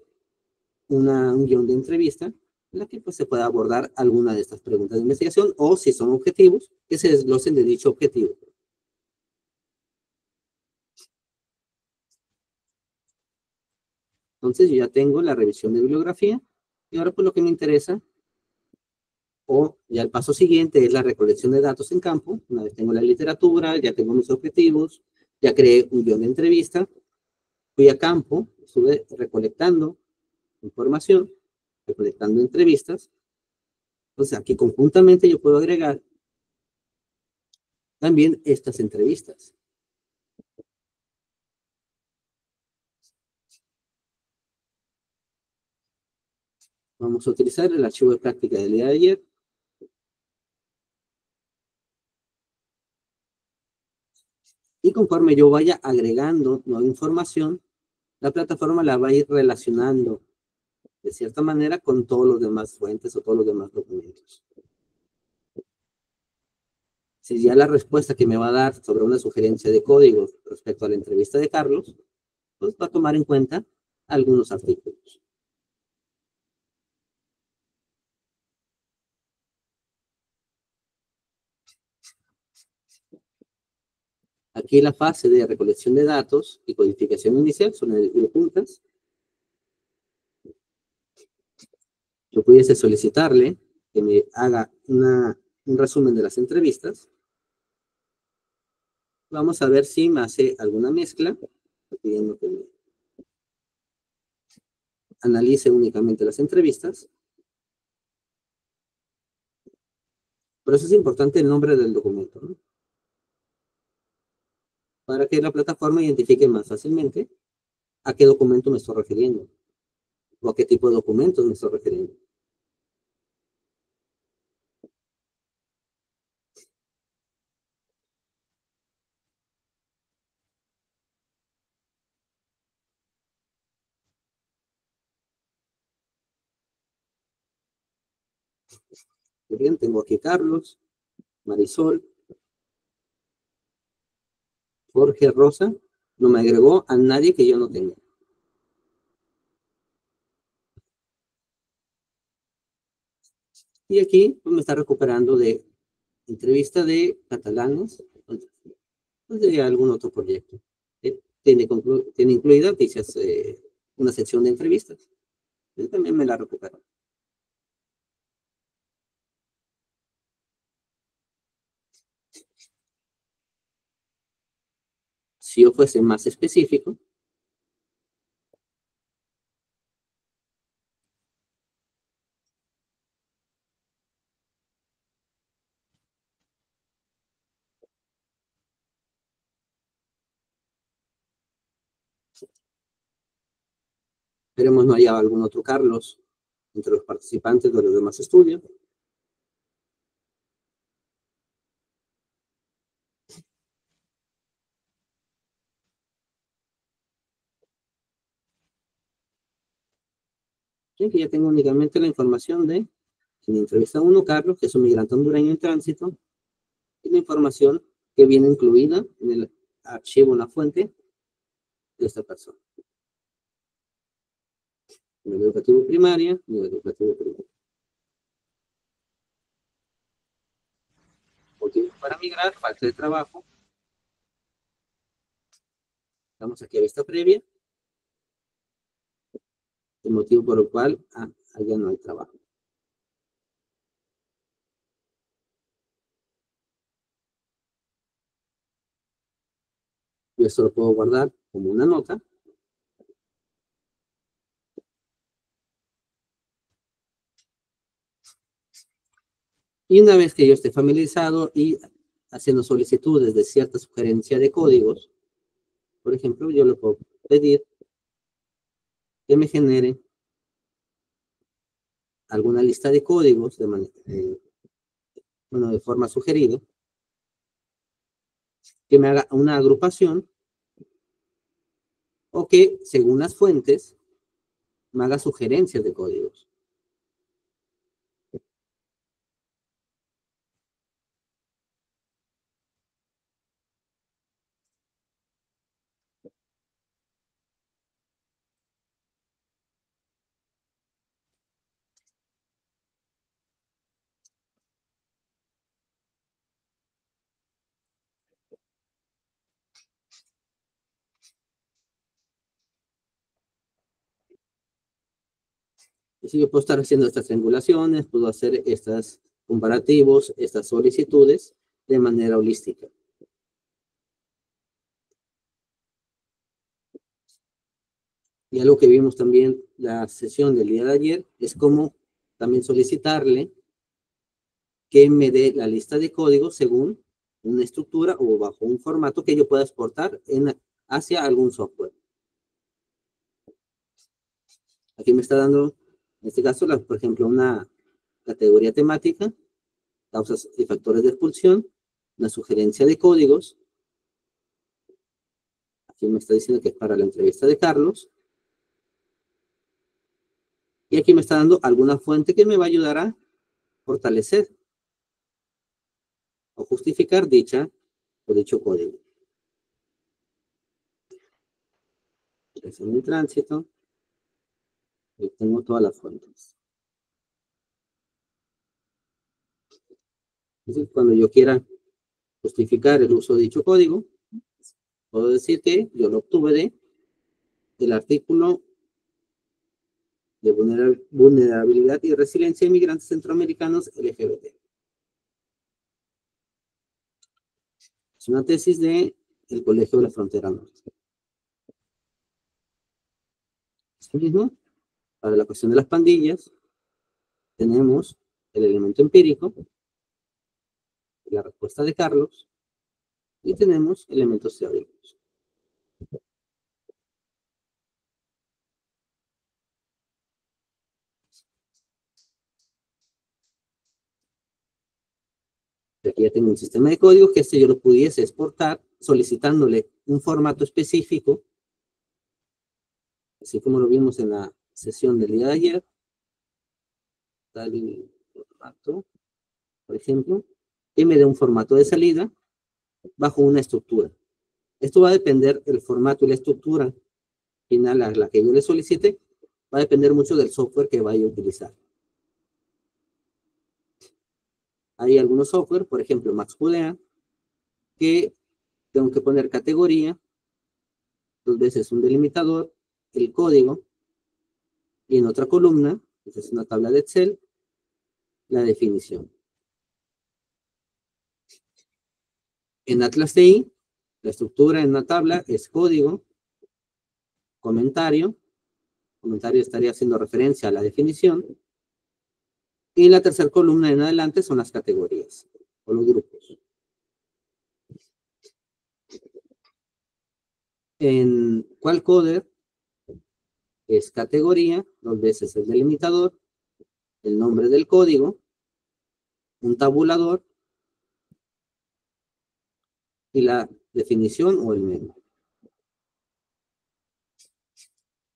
un guión de entrevista en la que pues, se pueda abordar alguna de estas preguntas de investigación o si son objetivos, que se desglosen de dicho objetivo. Entonces yo ya tengo la revisión de bibliografía y ahora pues lo que me interesa o ya el paso siguiente es la recolección de datos en campo. Una vez tengo la literatura, ya tengo mis objetivos, ya creé un guión de entrevista, fui a campo, estuve recolectando información, recolectando entrevistas. Entonces aquí conjuntamente yo puedo agregar también estas entrevistas. Vamos a utilizar el archivo de práctica del día de ayer. Y conforme yo vaya agregando nueva información, la plataforma la va a ir relacionando de cierta manera con todos los demás fuentes o todos los demás documentos. Si ya la respuesta que me va a dar sobre una sugerencia de código respecto a la entrevista de Carlos, pues va a tomar en cuenta algunos artículos. Aquí la fase de recolección de datos y codificación inicial son juntas. Yo pudiese solicitarle que me haga un resumen de las entrevistas. Vamos a ver si me hace alguna mezcla, pidiendo que me analice únicamente las entrevistas. Por eso es importante el nombre del documento, ¿no? Para que la plataforma identifique más fácilmente a qué documento me estoy refiriendo o a qué tipo de documentos me estoy refiriendo. Muy bien, tengo aquí Carlos, Marisol, Jorge, Rosa. No me agregó a nadie que yo no tenga. Y aquí pues, me está recuperando de entrevista de catalanes, pues, de algún otro proyecto. Tiene incluida, dices, una sección de entrevistas. Yo también me la recupero. Si yo fuese más específico, esperemos no haya algún otro Carlos entre los participantes de los demás estudios. Aquí ya tengo únicamente la información de en entrevista 1, Carlos, que es un migrante hondureño en tránsito, y la información que viene incluida en el archivo, la fuente de esta persona. Nivel educativo primaria, nivel educativo primario. Motivo para migrar, falta de trabajo. Estamos aquí a vista previa. El motivo por el cual allá no hay trabajo. Yo esto lo puedo guardar como una nota. Y una vez que yo esté familiarizado y haciendo solicitudes de cierta sugerencia de códigos, Por ejemplo, yo le puedo pedir que me genere alguna lista de códigos de forma sugerida, que me haga una agrupación o que, según las fuentes, me haga sugerencias de códigos. Y si yo puedo estar haciendo estas triangulaciones, puedo hacer estos comparativos, estas solicitudes de manera holística. Y algo que vimos también la sesión del día de ayer es cómo también solicitarle que me dé la lista de códigos según una estructura o bajo un formato que yo pueda exportar hacia algún software. Aquí me está dando, en este caso, por ejemplo, una categoría temática, causas y factores de expulsión, una sugerencia de códigos. Aquí me está diciendo que es para la entrevista de Carlos. Y aquí me está dando alguna fuente que me va a ayudar a fortalecer o justificar dicho código. Es en mi tránsito. Y tengo todas las fuentes. Entonces, cuando yo quiera justificar el uso de dicho código, puedo decir que yo lo obtuve del artículo de vulnerabilidad y resiliencia de inmigrantes centroamericanos LGBT. Es una tesis del Colegio de la Frontera Norte. Esto mismo, para la cuestión de las pandillas, tenemos el elemento empírico, la respuesta de Carlos, y tenemos elementos teóricos. Aquí ya tengo un sistema de código que yo lo pudiese exportar solicitándole un formato específico, así como lo vimos en la sesión del día de ayer. Tal formato, por ejemplo, y me dé un formato de salida bajo una estructura. Esto va a depender del formato y la estructura final a la que yo le solicite, va a depender mucho del software que vaya a utilizar. Hay algunos software, por ejemplo, MaxQDA, que tengo que poner categoría, 2 veces un delimitador, el código, y en otra columna, esta es una tabla de Excel, la definición. En Atlas TI, la estructura en una tabla es código, comentario estaría haciendo referencia a la definición, y la tercera columna en adelante son las categorías o los grupos. En Qualcoder es categoría, 2 veces el delimitador, el nombre del código, un tabulador y la definición o el menú.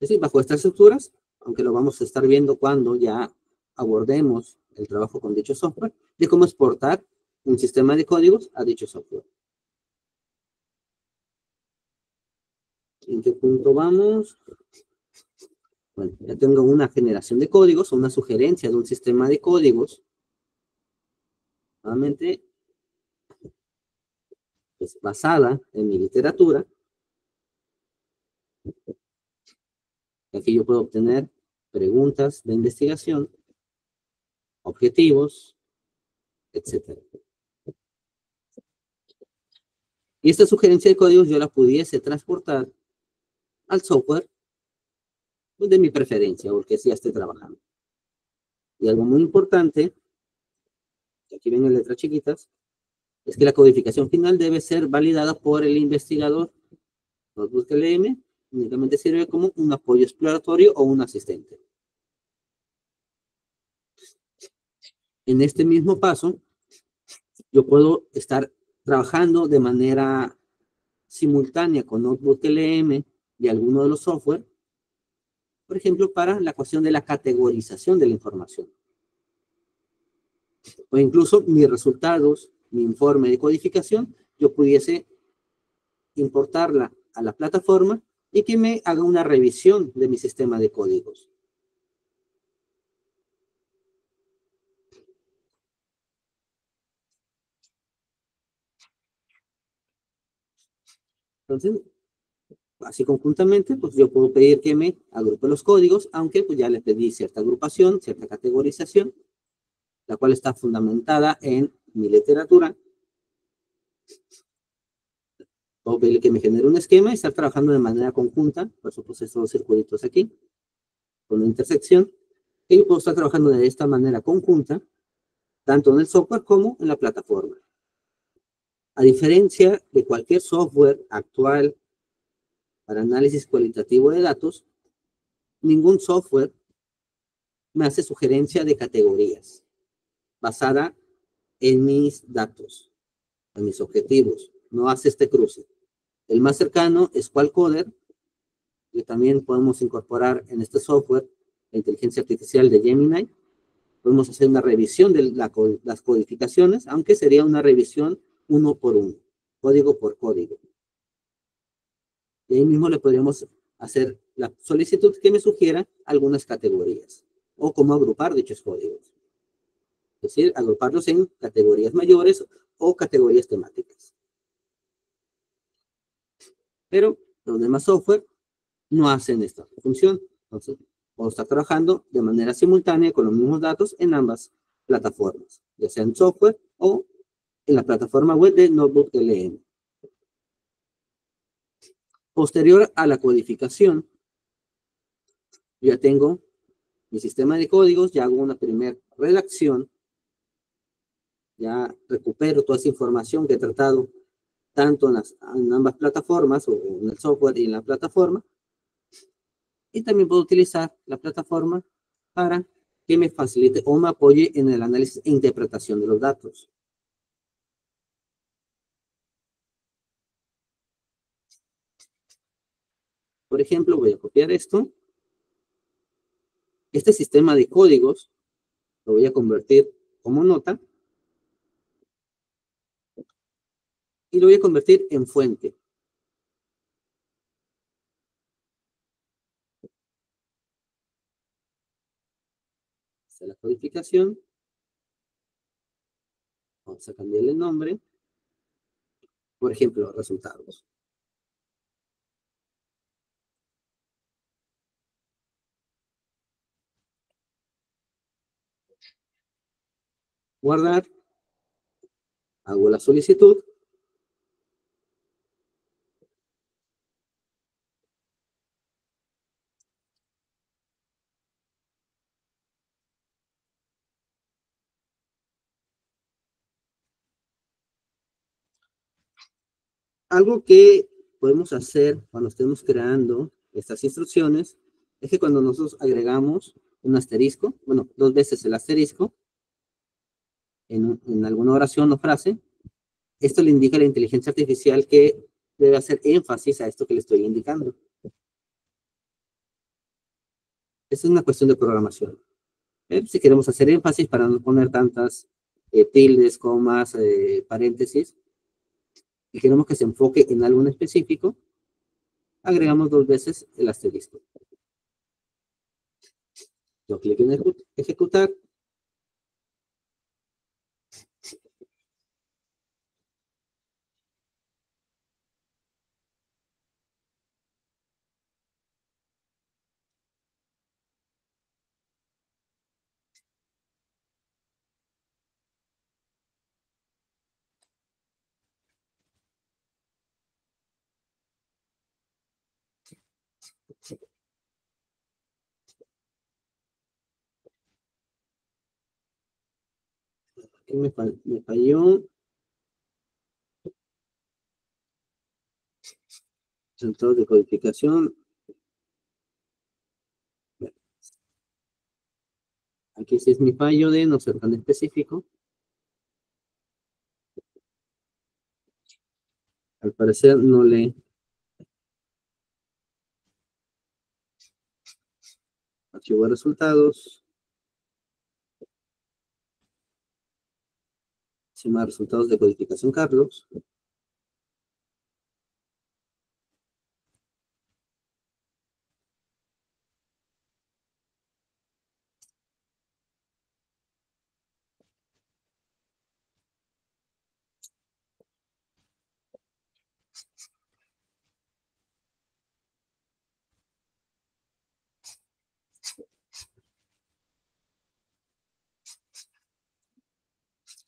Es decir, bajo estas estructuras, aunque lo vamos a estar viendo cuando ya abordemos el trabajo con dicho software, de cómo exportar un sistema de códigos a dicho software. ¿En qué punto vamos? Bueno, ya tengo una generación de códigos o una sugerencia de un sistema de códigos. Nuevamente, pues, basada en mi literatura. Aquí yo puedo obtener preguntas de investigación, objetivos, etc. Y esta sugerencia de códigos yo la pudiese transportar al software de mi preferencia o el que ya esté trabajando. Y algo muy importante, que aquí ven en letras chiquitas, es que la codificación final debe ser validada por el investigador. Notebook LM únicamente sirve como un apoyo exploratorio o un asistente. En este mismo paso, yo puedo estar trabajando de manera simultánea con Notebook LM y alguno de los software, por ejemplo, para la cuestión de la categorización de la información. O incluso mis resultados, mi informe de codificación, yo pudiese importarla a la plataforma y que me haga una revisión de mi sistema de códigos. Entonces, así conjuntamente, pues yo puedo pedir que me agrupe los códigos, aunque pues ya le pedí cierta agrupación, cierta categorización, la cual está fundamentada en mi literatura. Puedo pedirle que me genere un esquema y estar trabajando de manera conjunta, por supuesto estos circulitos aquí, con una intersección, y yo puedo estar trabajando de esta manera conjunta, tanto en el software como en la plataforma. A diferencia de cualquier software actual para análisis cualitativo de datos, ningún software me hace sugerencia de categorías basada en mis datos, en mis objetivos. No hace este cruce. El más cercano es Qualcoder, que también podemos incorporar en este software la inteligencia artificial de Gemini. Podemos hacer una revisión de las codificaciones, aunque sería una revisión uno por uno, código por código. Y ahí mismo le podríamos hacer la solicitud que me sugiera algunas categorías o cómo agrupar dichos códigos. Es decir, agruparlos en categorías mayores o categorías temáticas. Pero los demás software no hacen esta función. Entonces, puedo estar trabajando de manera simultánea con los mismos datos en ambas plataformas, ya sea en software o en la plataforma web de Notebook LM. Posterior a la codificación, ya tengo mi sistema de códigos, ya hago una primera redacción, ya recupero toda esa información que he tratado tanto en ambas plataformas, o en el software y en la plataforma, y también puedo utilizar la plataforma para que me facilite o me apoye en el análisis e interpretación de los datos. Por ejemplo, voy a copiar esto. Este sistema de códigos lo voy a convertir como nota y lo voy a convertir en fuente. Esta es la codificación. Vamos a cambiarle el nombre. Por ejemplo, resultados. Guardar. Hago la solicitud. Algo que podemos hacer cuando estemos creando estas instrucciones es que cuando nosotros agregamos un asterisco, bueno, 2 veces el asterisco, en alguna oración o frase, esto le indica a la inteligencia artificial que debe hacer énfasis a esto que le estoy indicando. Esa es una cuestión de programación. Si queremos hacer énfasis para no poner tantas tildes, comas, paréntesis, y queremos que se enfoque en algo en específico, agregamos 2 veces el asterisco. Yo clic en ejecutar. Aquí me falló. Resultados de codificación. Aquí sí es mi fallo de no ser tan específico. Al parecer no le... Archivo de resultados. Encima de resultados de codificación Carlos.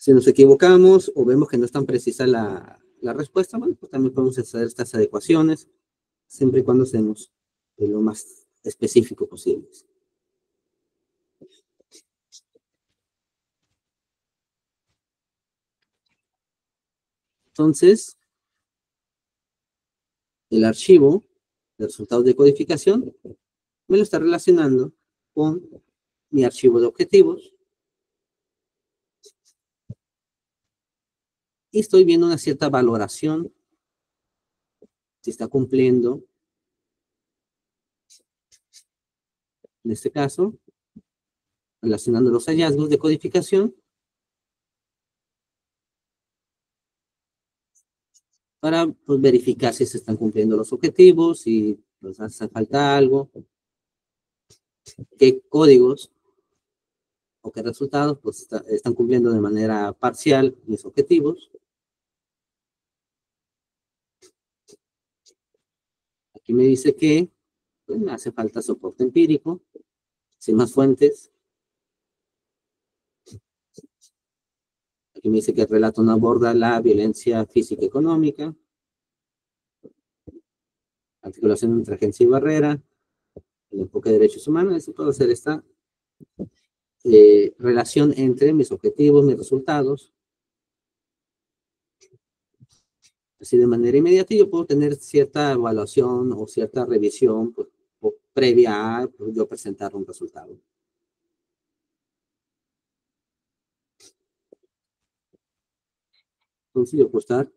Si nos equivocamos o vemos que no es tan precisa la respuesta, bueno, pues también podemos hacer estas adecuaciones, siempre y cuando seamos lo más específico posible. Entonces, el archivo de resultados de codificación me lo está relacionando con mi archivo de objetivos. Y estoy viendo una cierta valoración, si está cumpliendo. En este caso, relacionando los hallazgos de codificación para pues, verificar si se están cumpliendo los objetivos, si nos hace falta algo, qué códigos o qué resultados pues, están cumpliendo de manera parcial mis objetivos. Aquí me dice que pues, me hace falta soporte empírico, sin más fuentes. Aquí me dice que el relato no aborda la violencia física y económica, articulación entre agencia y barrera, el enfoque de derechos humanos. Eso puedo hacer esta relación entre mis objetivos, mis resultados. Así de manera inmediata yo puedo tener cierta evaluación o cierta revisión pues, previa a pues, yo presentar un resultado. Entonces yo puedo estar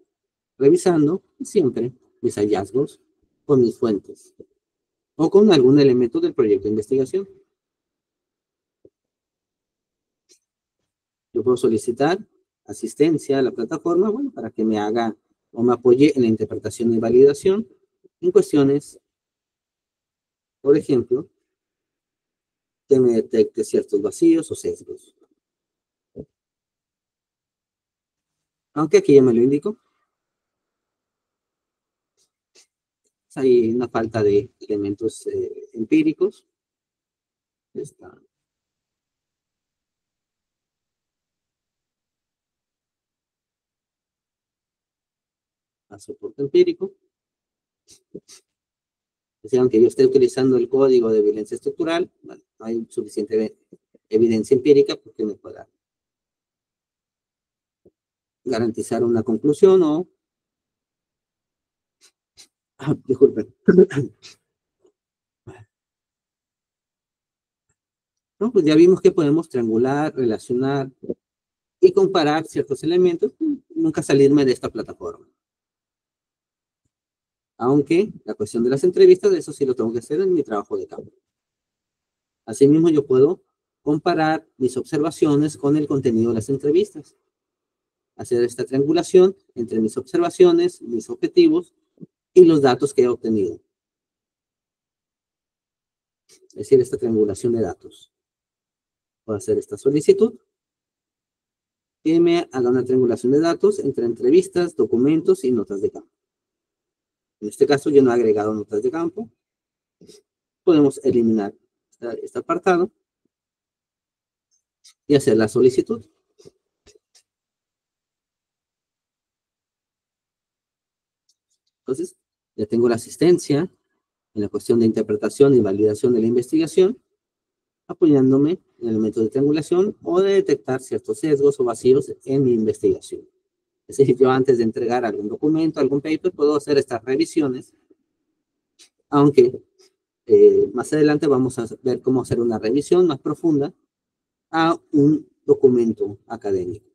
revisando siempre mis hallazgos con mis fuentes o con algún elemento del proyecto de investigación. Yo puedo solicitar asistencia a la plataforma, bueno, para que me haga o me apoye en la interpretación y validación en cuestiones, por ejemplo, que me detecte ciertos vacíos o sesgos. Aunque aquí ya me lo indicó. Hay una falta de elementos empíricos. Está. A soporte empírico. Es aunque yo esté utilizando el código de violencia estructural, bueno, no hay suficiente evidencia empírica porque me pueda garantizar una conclusión o... disculpen. No, pues ya vimos que podemos triangular, relacionar y comparar ciertos elementos, nunca salirme de esta plataforma. Aunque la cuestión de las entrevistas, de eso sí lo tengo que hacer en mi trabajo de campo. Asimismo, yo puedo comparar mis observaciones con el contenido de las entrevistas. Hacer esta triangulación entre mis observaciones, mis objetivos y los datos que he obtenido. Es decir, esta triangulación de datos. Puedo hacer esta solicitud que me haga una triangulación de datos entre entrevistas, documentos y notas de campo. En este caso, yo no he agregado notas de campo. Podemos eliminar este apartado y hacer la solicitud. Entonces, ya tengo la asistencia en la cuestión de interpretación y validación de la investigación, apoyándome en elementos de triangulación o de detectar ciertos sesgos o vacíos en mi investigación. Es decir, yo antes de entregar algún documento, algún paper, puedo hacer estas revisiones aunque más adelante vamos a ver cómo hacer una revisión más profunda a un documento académico.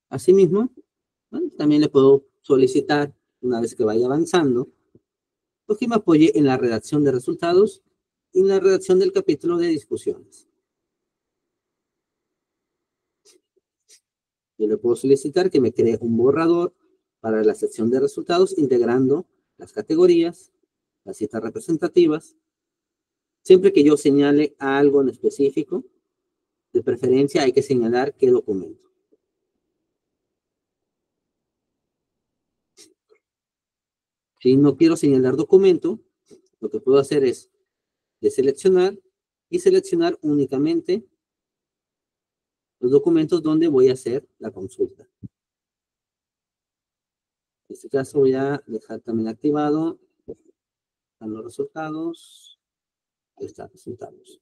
Asimismo, bueno, también le puedo solicitar, una vez que vaya avanzando, pues que me apoye en la redacción de resultados y en la redacción del capítulo de discusiones. Yo le puedo solicitar que me cree un borrador para la sección de resultados, integrando las categorías, las citas representativas, siempre que yo señale algo en específico. De preferencia hay que señalar qué documento. Si no quiero señalar documento, lo que puedo hacer es deseleccionar y seleccionar únicamente los documentos donde voy a hacer la consulta. En este caso voy a dejar también activado. Están los resultados. Ahí están los resultados.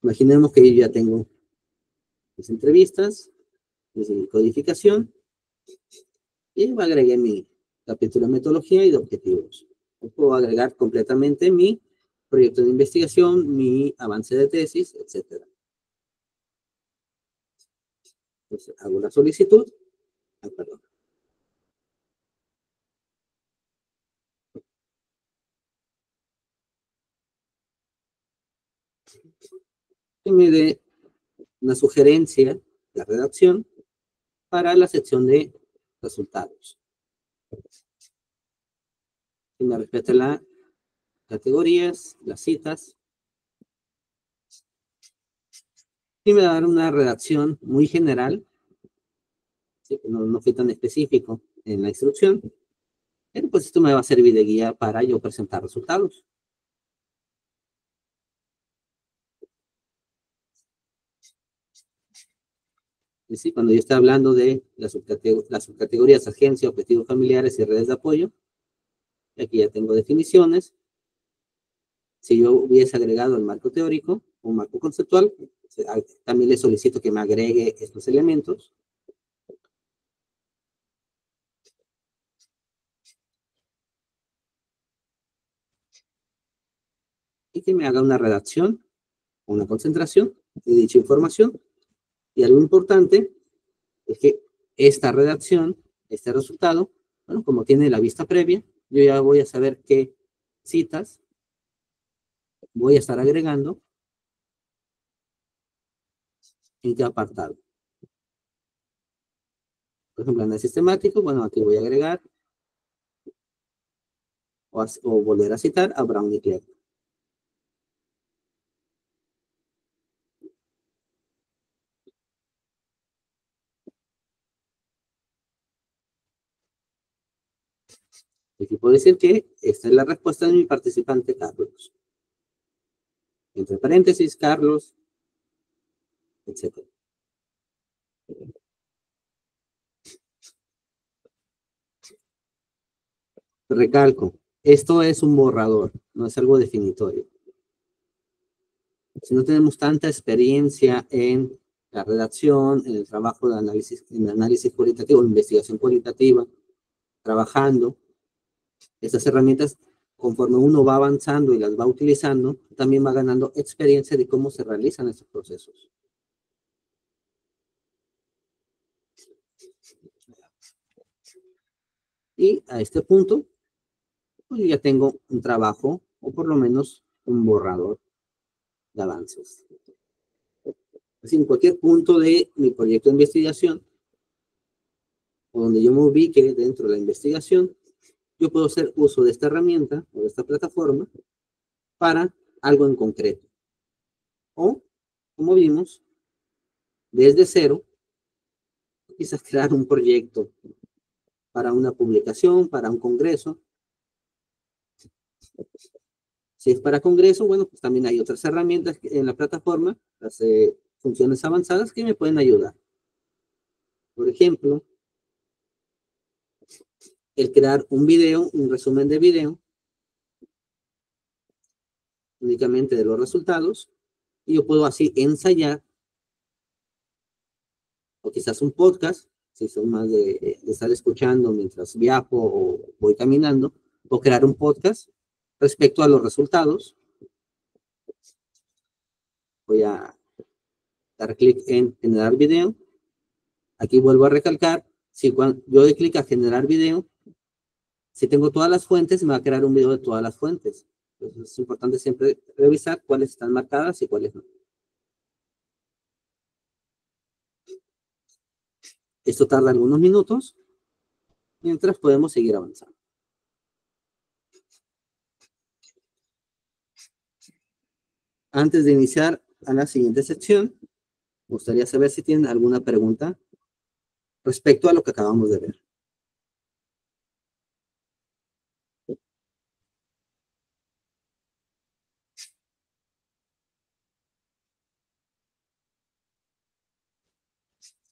Imaginemos que yo ya tengo mis entrevistas, mi codificación, y agregué mi capítulo de metodología y de objetivos. Puedo agregar completamente mi proyecto de investigación, mi avance de tesis, etc. Entonces, hago la solicitud. Perdón. Que me dé una sugerencia de redacción para la sección de resultados. Que me respete las categorías, las citas. Y me va a dar una redacción muy general. ¿Sí? No fui tan específico en la instrucción. Pero pues esto me va a servir de guía para yo presentar resultados. Es decir, cuando yo estoy hablando de las subcategorías, agencia, objetivos familiares y redes de apoyo, aquí ya tengo definiciones. Si yo hubiese agregado el marco teórico o marco conceptual, también le solicito que me agregue estos elementos. Y que me haga una redacción, una concentración de dicha información. Y algo importante es que esta redacción, este resultado, bueno, como tiene la vista previa, yo ya voy a saber qué citas voy a estar agregando en qué apartado. Por ejemplo, en el sistemático, bueno, aquí voy a agregar o volver a citar a Brown y Clerk. Aquí puedo decir que esta es la respuesta de mi participante Carlos. Entre paréntesis, Carlos, etc. Recalco, esto es un borrador, no es algo definitorio. Si no tenemos tanta experiencia en la redacción, en el trabajo de análisis, en análisis cualitativo, investigación cualitativa, trabajando, estas herramientas, conforme uno va avanzando y las va utilizando, también va ganando experiencia de cómo se realizan estos procesos. Y a este punto, pues ya tengo un trabajo, o por lo menos un borrador de avances. Así, en cualquier punto de mi proyecto de investigación, o donde yo me ubique dentro de la investigación, yo puedo hacer uso de esta herramienta o de esta plataforma para algo en concreto. O, como vimos, desde cero, quizás crear un proyecto para una publicación, para un congreso. Si es para congreso, bueno, pues también hay otras herramientas en la plataforma, las funciones avanzadas que me pueden ayudar. Por ejemplo, el crear un video, un resumen de video, únicamente de los resultados, y yo puedo así ensayar o quizás un podcast, si son más de estar escuchando mientras viajo o voy caminando, o crear un podcast respecto a los resultados. Voy a dar clic en generar video. Aquí vuelvo a recalcar, si cuando yo doy clic a generar video, si tengo todas las fuentes, me va a crear un video de todas las fuentes. Entonces es importante siempre revisar cuáles están marcadas y cuáles no. Esto tarda algunos minutos, mientras podemos seguir avanzando. Antes de iniciar a la siguiente sección, me gustaría saber si tienen alguna pregunta respecto a lo que acabamos de ver.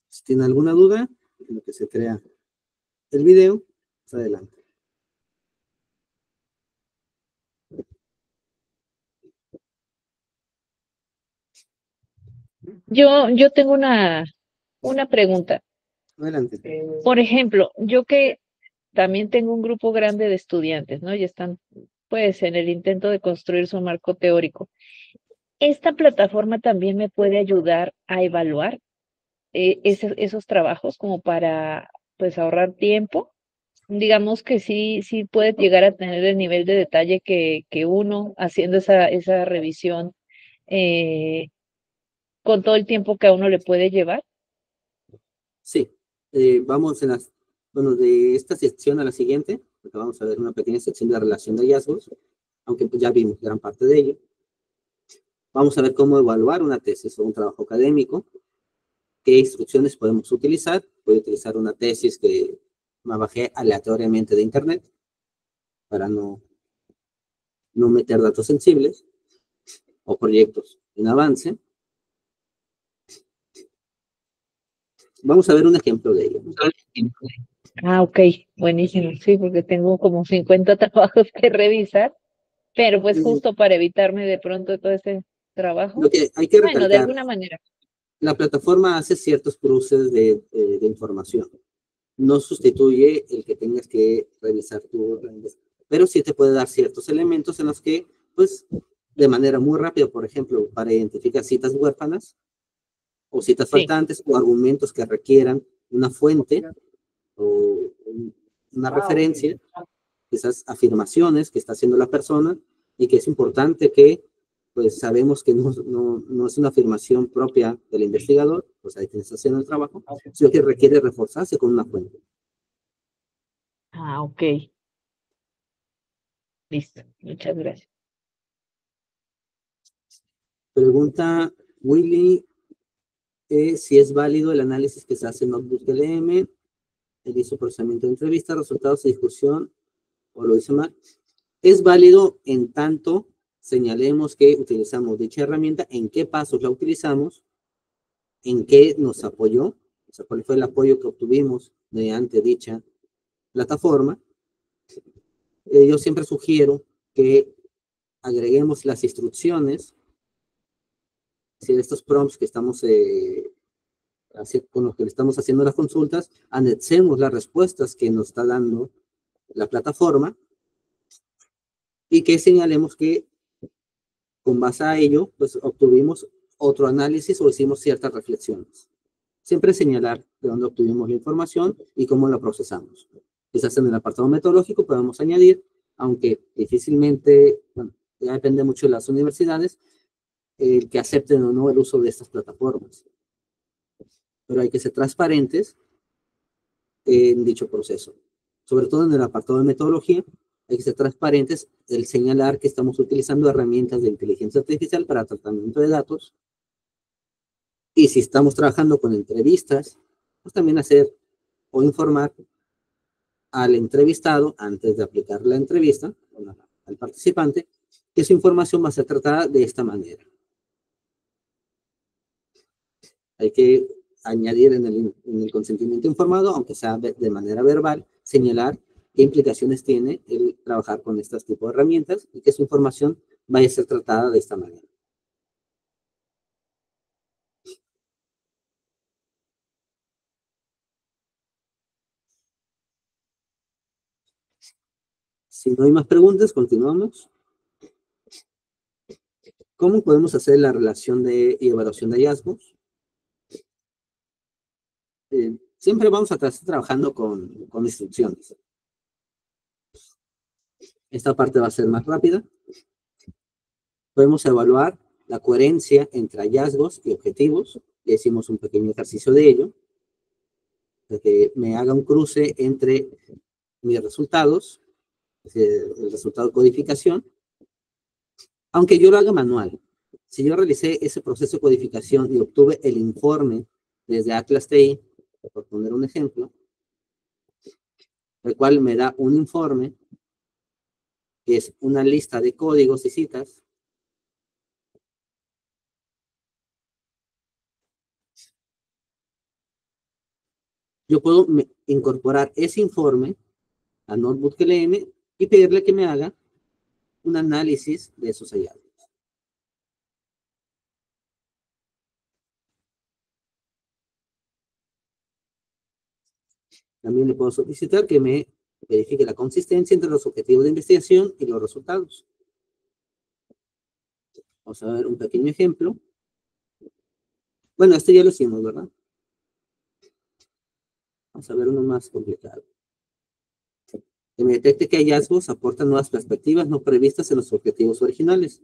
Si tienen alguna duda, en lo que se crea el video, pues adelante. Yo tengo una pregunta. Adelante. Por ejemplo, yo que también tengo un grupo grande de estudiantes, ¿no? Y están, pues, en el intento de construir su marco teórico. ¿Esta plataforma también me puede ayudar a evaluar esos trabajos como para, pues, ahorrar tiempo? Digamos que sí puede llegar a tener el nivel de detalle que uno haciendo esa revisión eh, con todo el tiempo que a uno le puede llevar. Sí, vamos bueno, de esta sección a la siguiente, porque vamos a ver una pequeña sección de relación de hallazgos, aunque pues ya vimos gran parte de ello. Vamos a ver cómo evaluar una tesis o un trabajo académico, qué instrucciones podemos utilizar. Voy a utilizar una tesis que me bajé aleatoriamente de internet para no meter datos sensibles o proyectos en avance. Vamos a ver un ejemplo de ello. Ah, ok, buenísimo, sí, porque tengo como 50 trabajos que revisar, pero pues justo para evitarme de pronto todo ese trabajo, Lo que hay que bueno, de recalcar, alguna manera. la plataforma hace ciertos cruces de información. No sustituye el que tengas que revisar tu rendes, pero sí te puede dar ciertos elementos en los que, pues, de manera muy rápida, por ejemplo, para identificar citas huérfanas o citas Sí. faltantes o argumentos que requieran una fuente o una referencia, esas afirmaciones que está haciendo la persona y que es importante que, pues sabemos que no es una afirmación propia del investigador, pues ahí tienes haciendo el trabajo, sino que requiere reforzarse con una fuente. Ah, ok. Listo. Muchas gracias. Pregunta Willy si es válido el análisis que se hace en Notebook LM, el hizo procesamiento de entrevista, resultados de discusión, o lo hice mal. Es válido en tanto señalemos que utilizamos dicha herramienta, en qué pasos la utilizamos, en qué nos apoyó, o sea, cuál fue el apoyo que obtuvimos mediante dicha plataforma. Yo siempre sugiero que agreguemos las instrucciones, si estos prompts que estamos con los que le estamos haciendo las consultas, anexemos las respuestas que nos está dando la plataforma y que señalemos que con base a ello, pues obtuvimos otro análisis o hicimos ciertas reflexiones. Siempre señalar de dónde obtuvimos la información y cómo la procesamos. Quizás en el apartado metodológico podemos añadir, aunque difícilmente, bueno, ya depende mucho de las universidades, el que acepten o no el uso de estas plataformas. Pero hay que ser transparentes en dicho proceso. Sobre todo en el apartado de metodología, hay que ser transparentes el señalar que estamos utilizando herramientas de inteligencia artificial para tratamiento de datos. Y si estamos trabajando con entrevistas, pues también hacer o informar al entrevistado antes de aplicar la entrevista, al participante, que su información va a ser tratada de esta manera. Hay que añadir en el consentimiento informado, aunque sea de manera verbal, señalar qué implicaciones tiene el trabajar con estos tipos de herramientas y que su información vaya a ser tratada de esta manera. Si no hay más preguntas, continuamos. ¿Cómo podemos hacer la relación y evaluación de hallazgos? Siempre vamos a estar trabajando con instrucciones. Esta parte va a ser más rápida. Podemos evaluar la coherencia entre hallazgos y objetivos. Ya hicimos un pequeño ejercicio de ello. De que me haga un cruce entre mis resultados, el resultado de codificación, aunque yo lo haga manual. Si yo realicé ese proceso de codificación y obtuve el informe desde Atlas TI, por poner un ejemplo, el cual me da un informe que es una lista de códigos y citas, yo puedo incorporar ese informe a NotebookLM y pedirle que me haga un análisis de esos hallazgos. También le puedo solicitar que me verifique la consistencia entre los objetivos de investigación y los resultados. Vamos a ver un pequeño ejemplo. Bueno, este ya lo hicimos, ¿verdad? Vamos a ver uno más complicado. Que me detecte que hallazgos aportan nuevas perspectivas no previstas en los objetivos originales.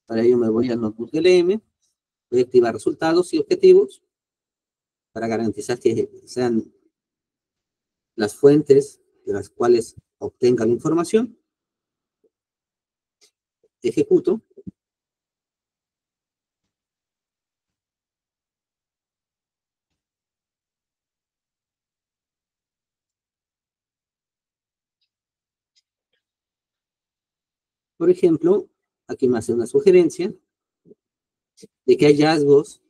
Para ello me voy a NotebookLM, voy a activar resultados y objetivos para garantizar que sean las fuentes de las cuales obtenga la información. Ejecuto. Por ejemplo, aquí me hace una sugerencia de que hallazgos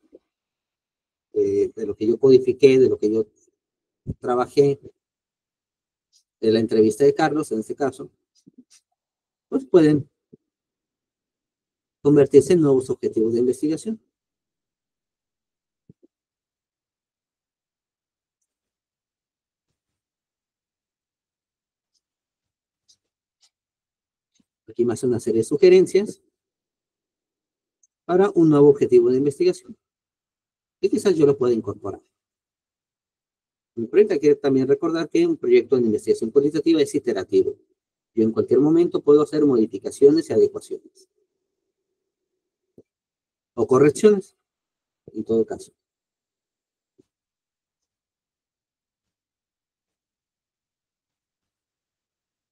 de lo que yo codifiqué, de lo que yo trabajé, de la entrevista de Carlos, en este caso, pues pueden convertirse en nuevos objetivos de investigación. Aquí me hace una serie de sugerencias para un nuevo objetivo de investigación. Y quizás yo lo pueda incorporar. Hay que también recordar que un proyecto de investigación cualitativa es iterativo. Yo en cualquier momento puedo hacer modificaciones y adecuaciones. O correcciones, en todo caso.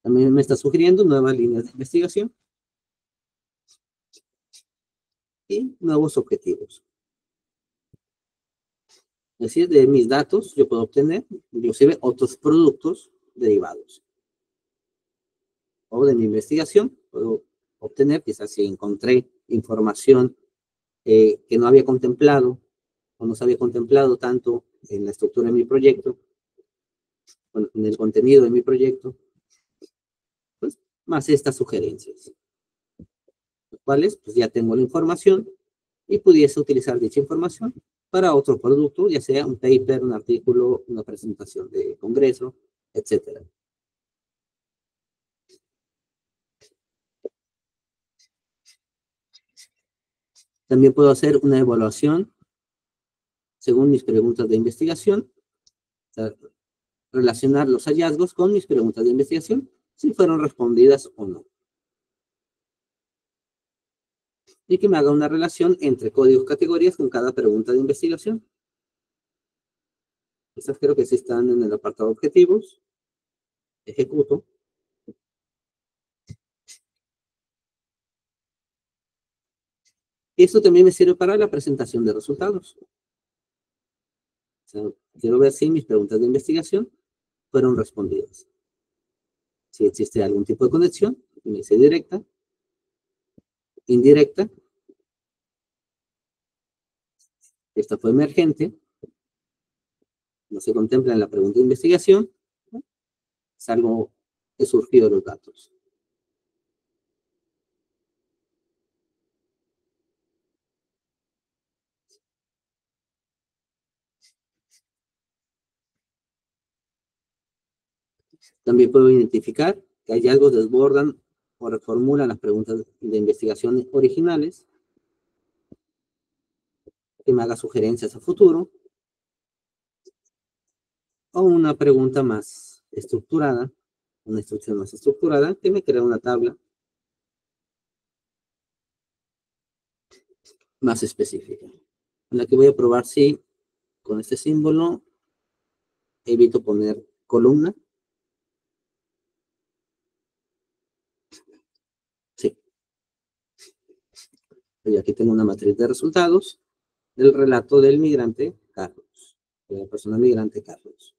También me está sugiriendo nuevas líneas de investigación y nuevos objetivos. Es decir, de mis datos yo puedo obtener inclusive otros productos derivados. O de mi investigación puedo obtener, quizás si encontré información que no había contemplado o no se había contemplado tanto en la estructura de mi proyecto, bueno, en el contenido de mi proyecto, pues más estas sugerencias, las cuales pues ya tengo la información y pudiese utilizar dicha información para otro producto, ya sea un paper, un artículo, una presentación de congreso, etcétera. También puedo hacer una evaluación según mis preguntas de investigación, o sea, relacionar los hallazgos con mis preguntas de investigación, si fueron respondidas o no. Y que me haga una relación entre códigos categorías con cada pregunta de investigación. Estas creo que sí están en el apartado objetivos. Ejecuto. Esto también me sirve para la presentación de resultados. O sea, quiero ver si mis preguntas de investigación fueron respondidas. Si existe algún tipo de conexión, me dice directa, indirecta. Esta fue emergente. No se contempla en la pregunta de investigación. Es algo que surgió de los datos. También puedo identificar que hallazgos desbordan o reformulan las preguntas de investigación originales, que me haga sugerencias a futuro, o una pregunta más estructurada, una instrucción más estructurada, que me crea una tabla más específica, en la que voy a probar si con este símbolo evito poner columna. Sí. Y aquí tengo una matriz de resultados del relato del migrante Carlos, de la persona migrante Carlos.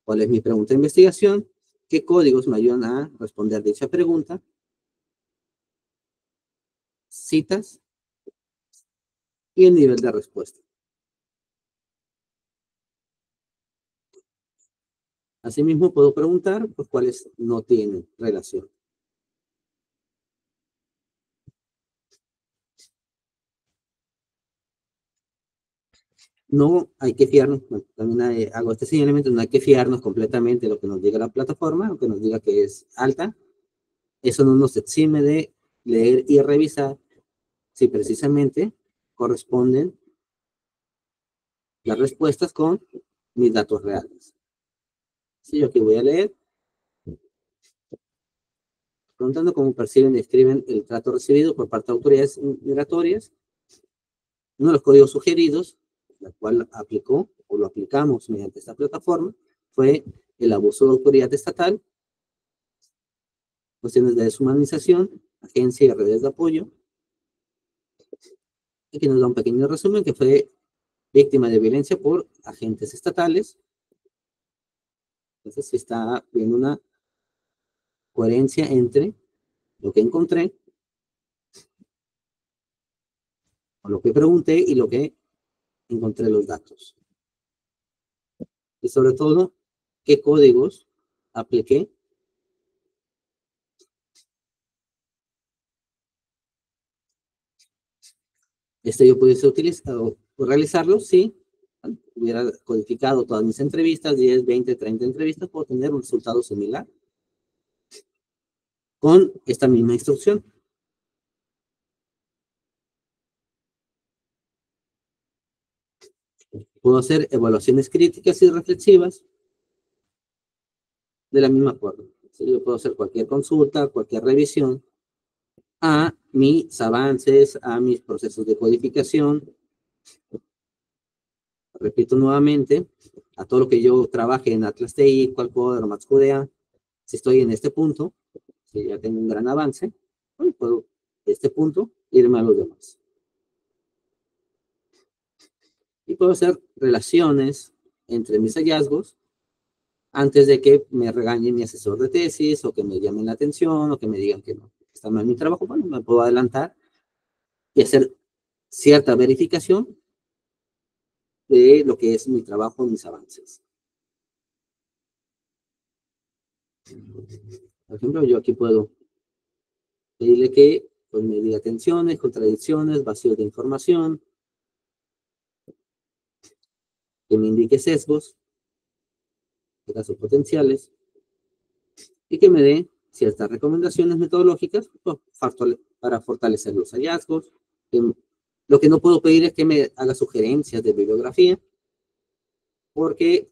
¿Cuál es mi pregunta de investigación? ¿Qué códigos me ayudan a responder dicha pregunta? Citas y el nivel de respuesta. Asimismo, puedo preguntar pues, cuáles no tienen relación. No hay que fiarnos, bueno, también hago este señalamiento, no hay que fiarnos completamente de lo que nos diga la plataforma, lo que nos diga que es alta. Eso no nos exime de leer y revisar si precisamente corresponden las respuestas con mis datos reales. Si yo aquí voy a leer, preguntando cómo perciben y describen el trato recibido por parte de autoridades migratorias, uno de los códigos sugeridos, la cual aplicó o lo aplicamos mediante esta plataforma, fue el abuso de autoridad estatal, cuestiones de deshumanización, agencia y redes de apoyo. Aquí nos da un pequeño resumen que fue víctima de violencia por agentes estatales. Entonces se está viendo una coherencia entre lo que encontré, o lo que pregunté y lo que encontré los datos. Y sobre todo, qué códigos apliqué. Yo pudiese utilizar o realizarlo si hubiera codificado todas mis entrevistas, 10, 20, 30 entrevistas, puedo tener un resultado similar con esta misma instrucción. Puedo hacer evaluaciones críticas y reflexivas de la misma forma. ¿Sí? Yo puedo hacer cualquier consulta, cualquier revisión a mis avances, a mis procesos de codificación. Repito nuevamente, a todo lo que yo trabaje en Atlas TI, Qualcoder o MaxQDA, si estoy en este punto, si ya tengo un gran avance, bueno, puedo de este punto irme a los demás. Y puedo hacer relaciones entre mis hallazgos antes de que me regañe mi asesor de tesis o que me llamen la atención o que me digan que no está mal mi trabajo. Bueno, me puedo adelantar y hacer cierta verificación de lo que es mi trabajo, mis avances. Por ejemplo, yo aquí puedo pedirle que pues, me diga tensiones, contradicciones, vacíos de información, que me indique sesgos, casos potenciales, y que me dé ciertas recomendaciones metodológicas pues, para fortalecer los hallazgos. Lo que no puedo pedir es que me haga sugerencias de bibliografía, porque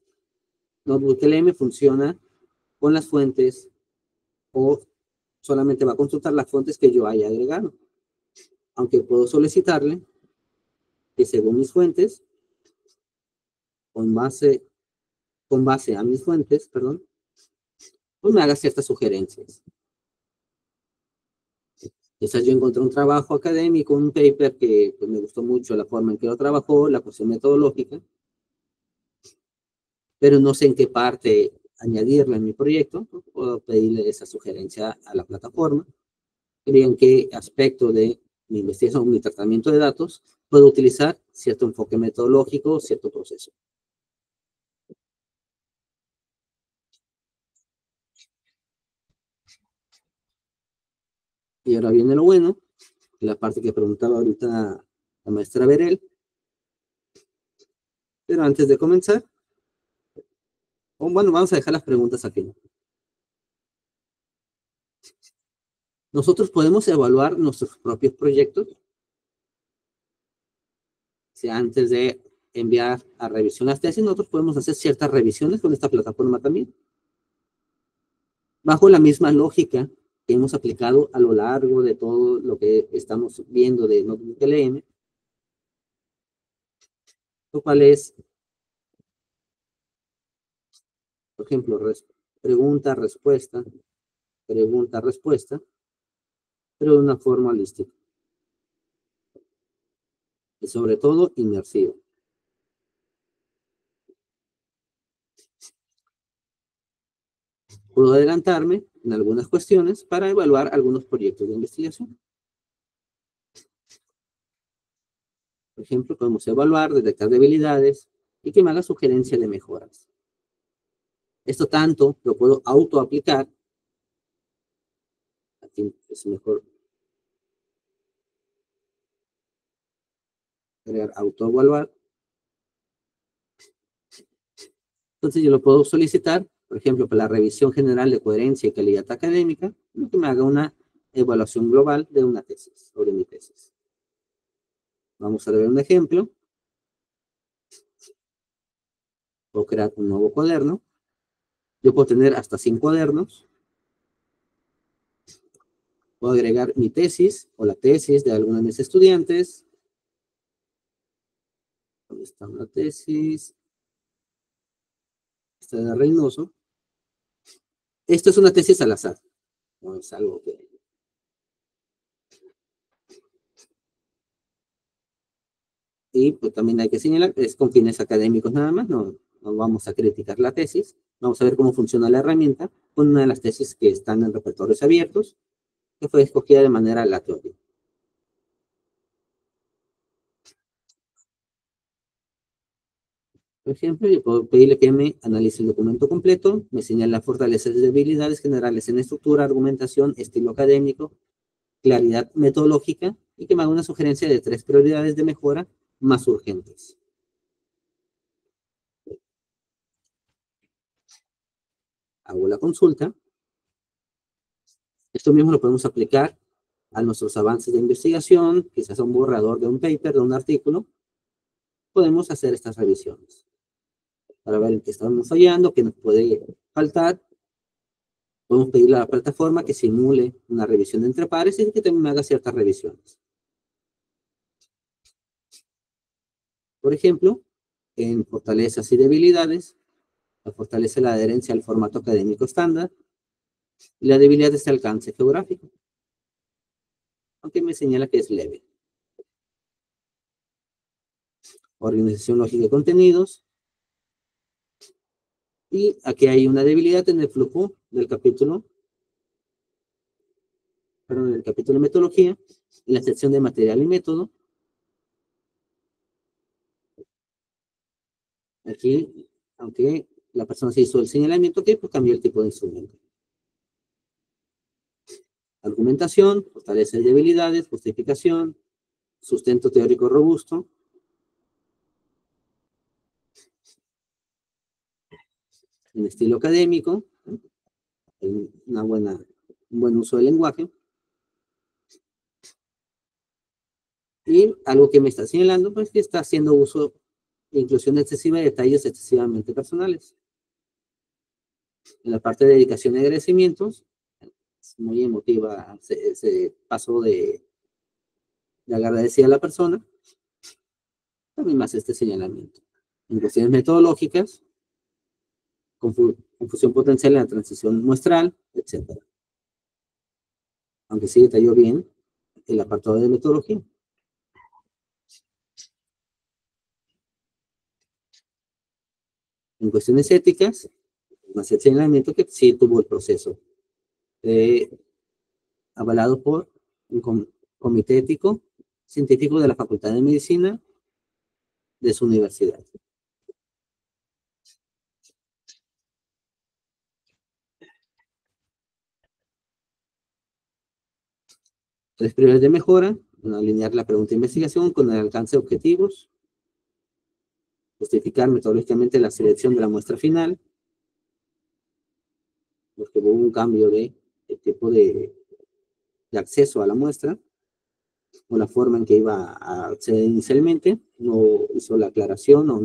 NotebookLM funciona con las fuentes o solamente va a consultar las fuentes que yo haya agregado. Aunque puedo solicitarle que según mis fuentes, con base a mis fuentes, perdón, pues me haga ciertas sugerencias. Quizás yo encontré un trabajo académico, un paper que pues, me gustó mucho la forma en que lo trabajó, la cuestión metodológica, pero no sé en qué parte añadirla en mi proyecto, pues, puedo pedirle esa sugerencia a la plataforma, que vean qué aspecto de mi investigación, mi tratamiento de datos, puedo utilizar cierto enfoque metodológico, cierto proceso. Y ahora viene lo bueno, la parte que preguntaba ahorita la maestra Berel. Pero antes de comenzar, bueno, vamos a dejar las preguntas aquí. Nosotros podemos evaluar nuestros propios proyectos. Si antes de enviar a revisión las tesis, nosotros podemos hacer ciertas revisiones con esta plataforma también. Bajo la misma lógica que hemos aplicado a lo largo de todo lo que estamos viendo de NotebookLM, lo cual es, por ejemplo, pregunta, respuesta, pero de una forma holística. Y sobre todo, inmersiva. Puedo adelantarme en algunas cuestiones para evaluar algunos proyectos de investigación. Por ejemplo, podemos evaluar, detectar debilidades y que me haga sugerencia de mejoras. Esto tanto lo puedo autoaplicar. Aquí es mejor crear autoevaluar. Entonces yo lo puedo solicitar, por ejemplo, para la revisión general de coherencia y calidad académica, que me haga una evaluación global de una tesis, sobre mi tesis. Vamos a ver un ejemplo. Puedo crear un nuevo cuaderno. Yo puedo tener hasta 5 cuadernos. Puedo agregar mi tesis o la tesis de alguno de mis estudiantes. ¿Dónde está una tesis? Esta de Reynoso. Esto es una tesis al azar. No es algo que... Y pues también hay que señalar, es con fines académicos nada más, no vamos a criticar la tesis. Vamos a ver cómo funciona la herramienta con una de las tesis que están en repertorios abiertos, que fue escogida de manera aleatoria. Por ejemplo, yo puedo pedirle que me analice el documento completo, me señale las fortalezas y debilidades generales en estructura, argumentación, estilo académico, claridad metodológica, y que me haga una sugerencia de 3 prioridades de mejora más urgentes. Hago la consulta. Esto mismo lo podemos aplicar a nuestros avances de investigación, quizás a un borrador de un paper, de un artículo. Podemos hacer estas revisiones para ver en qué estamos fallando, qué nos puede faltar. Podemos pedirle a la plataforma que simule una revisión entre pares y que también me haga ciertas revisiones. Por ejemplo, en fortalezas y debilidades, la fortaleza es la adherencia al formato académico estándar y la debilidad es el alcance geográfico, aunque me señala que es leve. Organización lógica de contenidos. Y aquí hay una debilidad en el flujo del capítulo, perdón, del capítulo de metodología, en la sección de material y método. Aquí, aunque la persona se hizo el señalamiento, que pues cambió el tipo de instrumento. Argumentación, fortaleza y debilidades, justificación, sustento teórico robusto. En estilo académico, un buen uso del lenguaje. Y algo que me está señalando, pues que está haciendo uso de inclusión excesiva de detalles excesivamente personales. En la parte de dedicación y agradecimientos, es muy emotiva ese paso de agradecer a la persona. También más este señalamiento. En cuestiones metodológicas, confusión potencial en la transición muestral, etc. Aunque sí detalló bien el apartado de metodología. En cuestiones éticas, más el señalamiento que sí tuvo el proceso avalado por un comité ético científico de la Facultad de Medicina de su universidad. Tres prioridades de mejora: alinear la pregunta de investigación con el alcance de objetivos, justificar metodológicamente la selección de la muestra final, porque hubo un cambio de tipo de acceso a la muestra, o la forma en que iba a acceder inicialmente, no hizo la aclaración o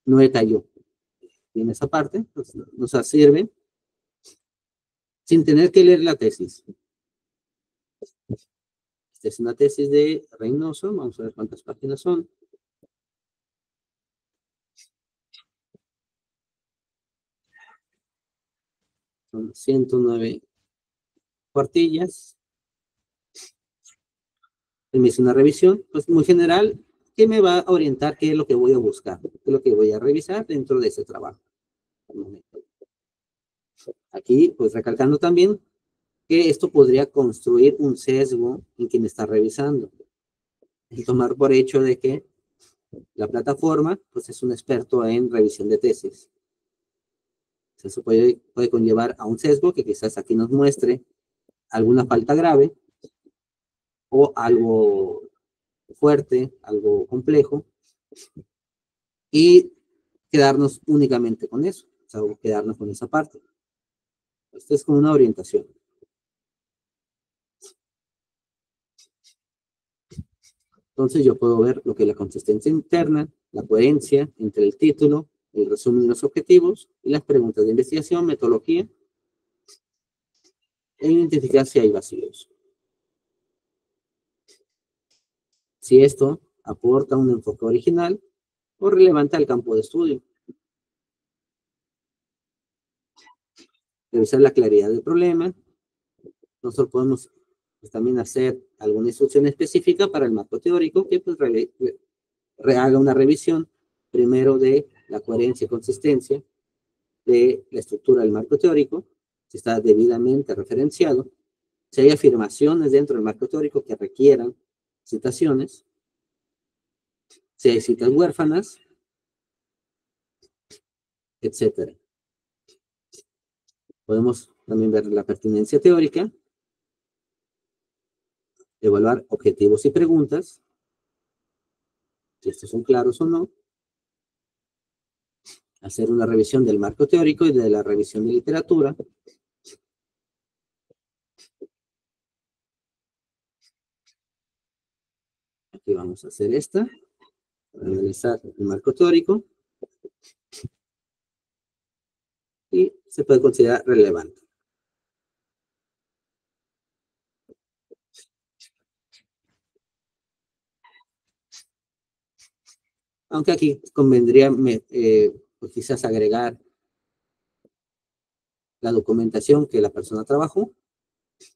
no detalló bien esa parte, nos sirve sin tener que leer la tesis. Esta es una tesis de Reynoso, vamos a ver cuántas páginas son. Son 109 cuartillas. Él me hizo una revisión, pues muy general, que me va a orientar qué es lo que voy a buscar, qué es lo que voy a revisar dentro de ese trabajo. Aquí, pues recalcando también que esto podría construir un sesgo en quien está revisando y tomar por hecho de que la plataforma pues es un experto en revisión de tesis. Eso puede conllevar a un sesgo que quizás aquí nos muestre alguna falta grave o algo fuerte, algo complejo, y quedarnos únicamente con eso, o sea, quedarnos con esa parte. Esto es como una orientación. Entonces yo puedo ver lo que es la consistencia interna, la coherencia entre el título, el resumen de los objetivos y las preguntas de investigación, metodología, e identificar si hay vacíos. Si esto aporta un enfoque original o relevante al campo de estudio. Revisar la claridad del problema. Nosotros podemos pues, también hacer alguna instrucción específica para el marco teórico que pues haga una revisión primero de la coherencia y consistencia de la estructura del marco teórico, si está debidamente referenciado, si hay afirmaciones dentro del marco teórico que requieran citaciones, si hay citas huérfanas, etcétera. Podemos también ver la pertinencia teórica, evaluar objetivos y preguntas, si estos son claros o no, hacer una revisión del marco teórico y de la revisión de literatura. Aquí vamos a hacer esta, analizar el marco teórico, y se puede considerar relevante. Aunque aquí convendría pues quizás agregar la documentación que la persona trabajó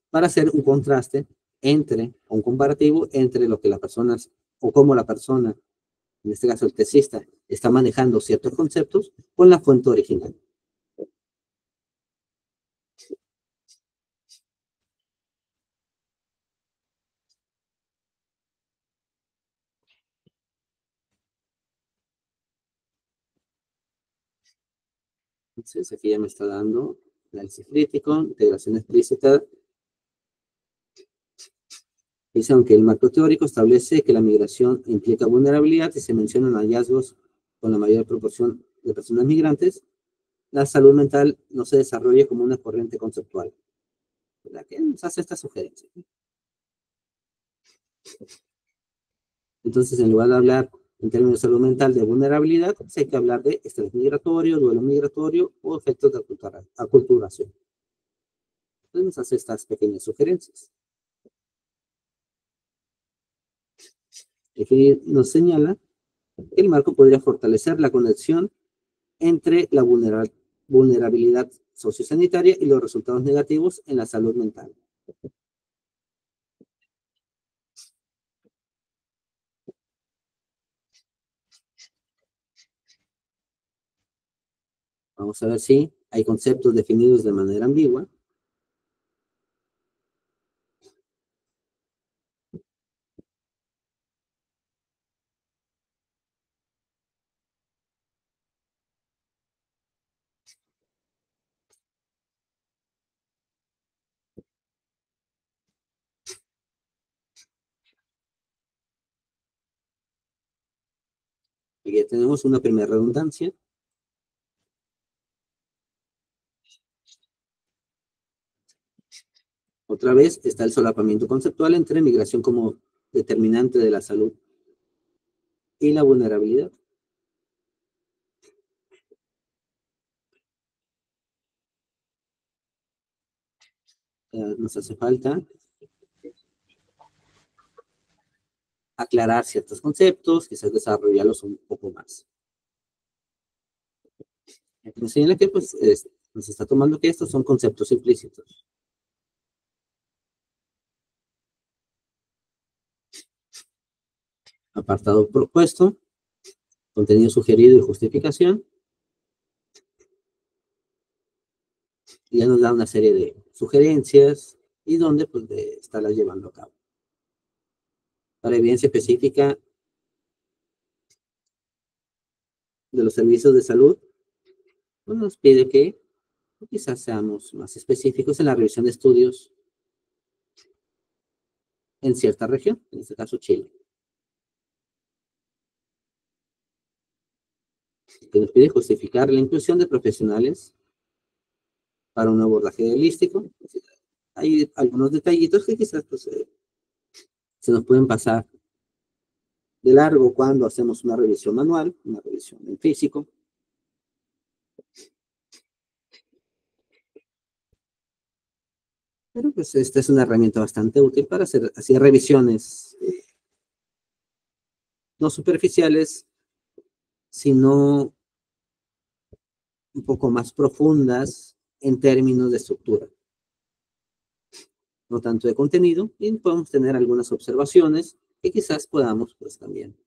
para hacer un contraste un comparativo entre lo que la persona, o cómo la persona, en este caso el tesista, está manejando ciertos conceptos con la fuente original. Entonces, aquí ya me está dando análisis crítico, integración explícita. Dice, aunque el marco teórico establece que la migración implica vulnerabilidad y se mencionan hallazgos con la mayor proporción de personas migrantes, la salud mental no se desarrolla como una corriente conceptual. ¿Verdad? Que nos hace esta sugerencia. Entonces, en lugar de hablar en términos de salud mental de vulnerabilidad, pues hay que hablar de estrés migratorio, duelo migratorio o efectos de aculturación. Entonces, nos hace estas pequeñas sugerencias. Aquí nos señala que el marco podría fortalecer la conexión entre la vulnerabilidad sociosanitaria y los resultados negativos en la salud mental. Vamos a ver si hay conceptos definidos de manera ambigua. Y ya tenemos una primera redundancia. Otra vez está el solapamiento conceptual entre migración como determinante de la salud y la vulnerabilidad. Nos hace falta aclarar ciertos conceptos, quizás desarrollarlos un poco más. Nos señala que pues, nos está tomando que estos son conceptos implícitos. Apartado propuesto, contenido sugerido y justificación. Y ya nos da una serie de sugerencias y dónde pues, de estarlas llevando a cabo. Para evidencia específica de los servicios de salud, pues nos pide que quizás seamos más específicos en la revisión de estudios en cierta región, en este caso Chile. Que nos pide justificar la inclusión de profesionales para un abordaje holístico. Hay algunos detallitos que quizás pues, se nos pueden pasar de largo cuando hacemos una revisión manual, una revisión en físico. Pero pues esta es una herramienta bastante útil para hacer así revisiones no superficiales, sino un poco más profundas en términos de estructura. No tanto de contenido, y podemos tener algunas observaciones que quizás podamos pues también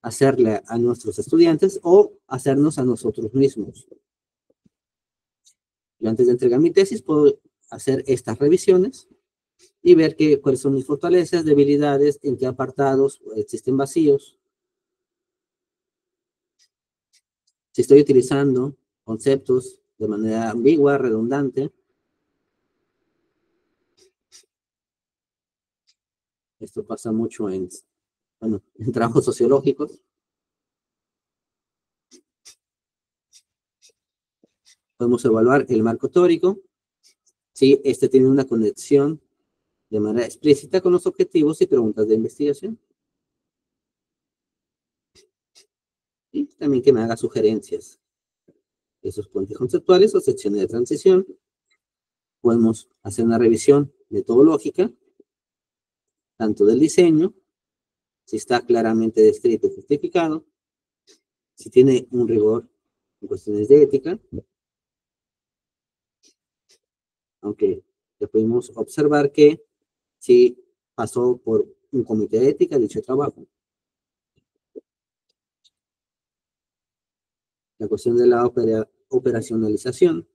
hacerle a nuestros estudiantes o hacernos a nosotros mismos. Yo antes de entregar mi tesis puedo hacer estas revisiones y ver cuáles son mis fortalezas, debilidades, en qué apartados existen vacíos. Si estoy utilizando conceptos de manera ambigua, redundante. Esto pasa mucho en trabajos sociológicos. Podemos evaluar el marco teórico, si este tiene una conexión de manera explícita con los objetivos y preguntas de investigación. Y también que me haga sugerencias de esos puentes conceptuales o secciones de transición. Podemos hacer una revisión metodológica, tanto del diseño, si está claramente descrito y justificado, si tiene un rigor en cuestiones de ética, aunque ya pudimos observar que si pasó por un comité de ética dicho trabajo. La cuestión de la operacionalización.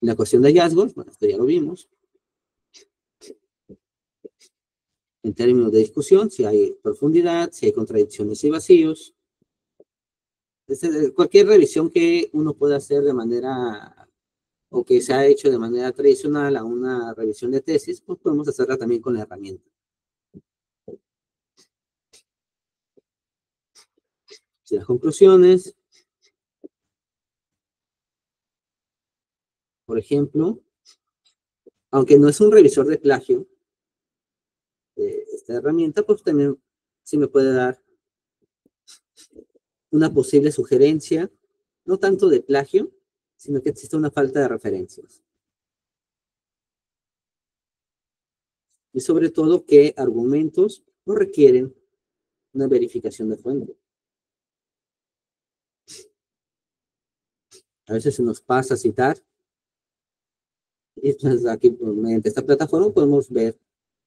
La cuestión de hallazgos, bueno, esto ya lo vimos. En términos de discusión, si hay profundidad, si hay contradicciones y vacíos. Cualquier revisión que uno pueda hacer de manera, o que se ha hecho de manera tradicional a una revisión de tesis, pues podemos hacerla también con la herramienta. Si las conclusiones, por ejemplo, aunque no es un revisor de plagio, esta herramienta, pues también sí me puede dar una posible sugerencia, no tanto de plagio, sino que existe una falta de referencias. Y sobre todo que argumentos no requieren una verificación de fuente. A veces se nos pasa a citar, y pues aquí mediante esta plataforma podemos ver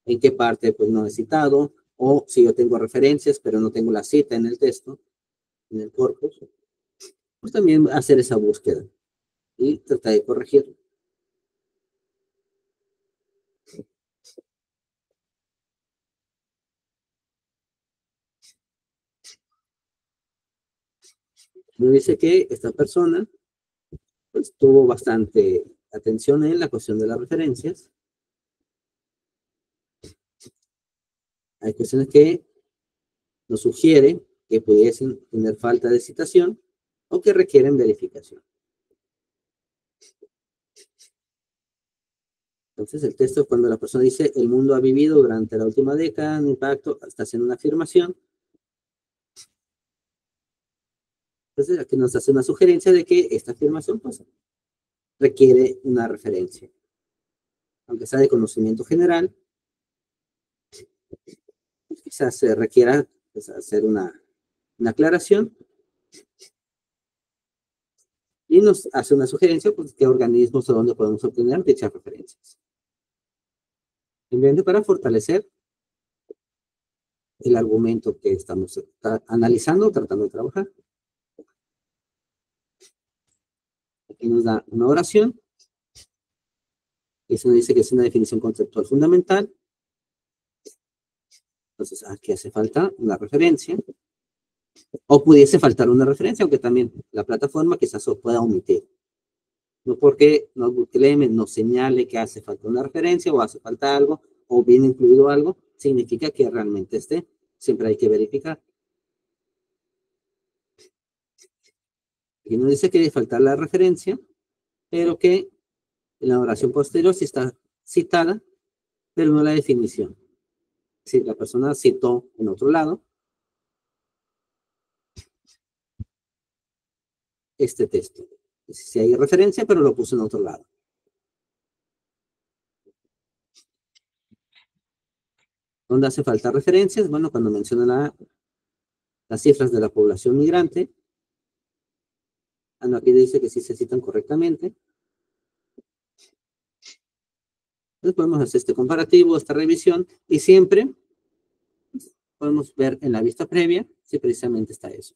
en qué parte pues no he citado, o si yo tengo referencias, pero no tengo la cita en el texto, en el corpus, pues también hacer esa búsqueda y tratar de corregirlo. Me dice que esta persona pues tuvo bastante atención en la cuestión de las referencias. Hay cuestiones que nos sugieren que pudiesen tener falta de citación, o que requieren verificación. Entonces, el texto, cuando la persona dice, el mundo ha vivido durante la última década un impacto, está haciendo una afirmación. Entonces, aquí nos hace una sugerencia de que esta afirmación, pues, requiere una referencia. Aunque sea de conocimiento general, quizás se requiera, pues, hacer una aclaración y nos hace una sugerencia, pues, qué organismos o dónde podemos obtener dichas referencias. Simplemente para fortalecer el argumento que estamos analizando, tratando de trabajar. Aquí nos da una oración. Eso dice que es una definición conceptual fundamental. Entonces, aquí hace falta una referencia. O pudiese faltar una referencia, aunque también la plataforma quizás lo pueda omitir. No porque NotebookLM nos señale que hace falta una referencia o hace falta algo o viene incluido algo, significa que realmente esté. Siempre hay que verificar. Aquí nos dice que debe faltar la referencia, pero que en la oración posterior sí está citada, pero no la definición. Si la persona citó en otro lado este texto. Si hay referencia, pero lo puso en otro lado. ¿Dónde hace falta referencias? Bueno, cuando menciona las cifras de la población migrante. Aquí dice que sí se citan correctamente. Entonces podemos hacer este comparativo, esta revisión, y siempre podemos ver en la vista previa si precisamente está eso.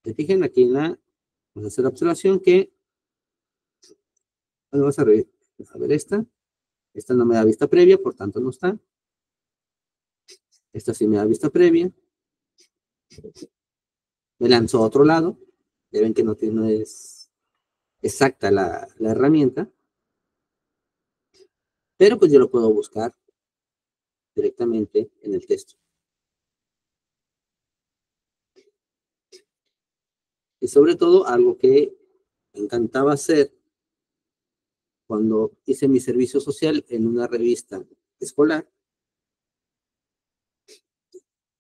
Se fijen aquí vamos a hacer la observación que, bueno, vamos a ver esta no me da vista previa, por tanto no está. Esta sí me da vista previa. Me lanzó a otro lado. Ya ven que no es exacta la herramienta. Pero pues yo lo puedo buscar directamente en el texto. Y sobre todo, algo que me encantaba hacer cuando hice mi servicio social en una revista escolar,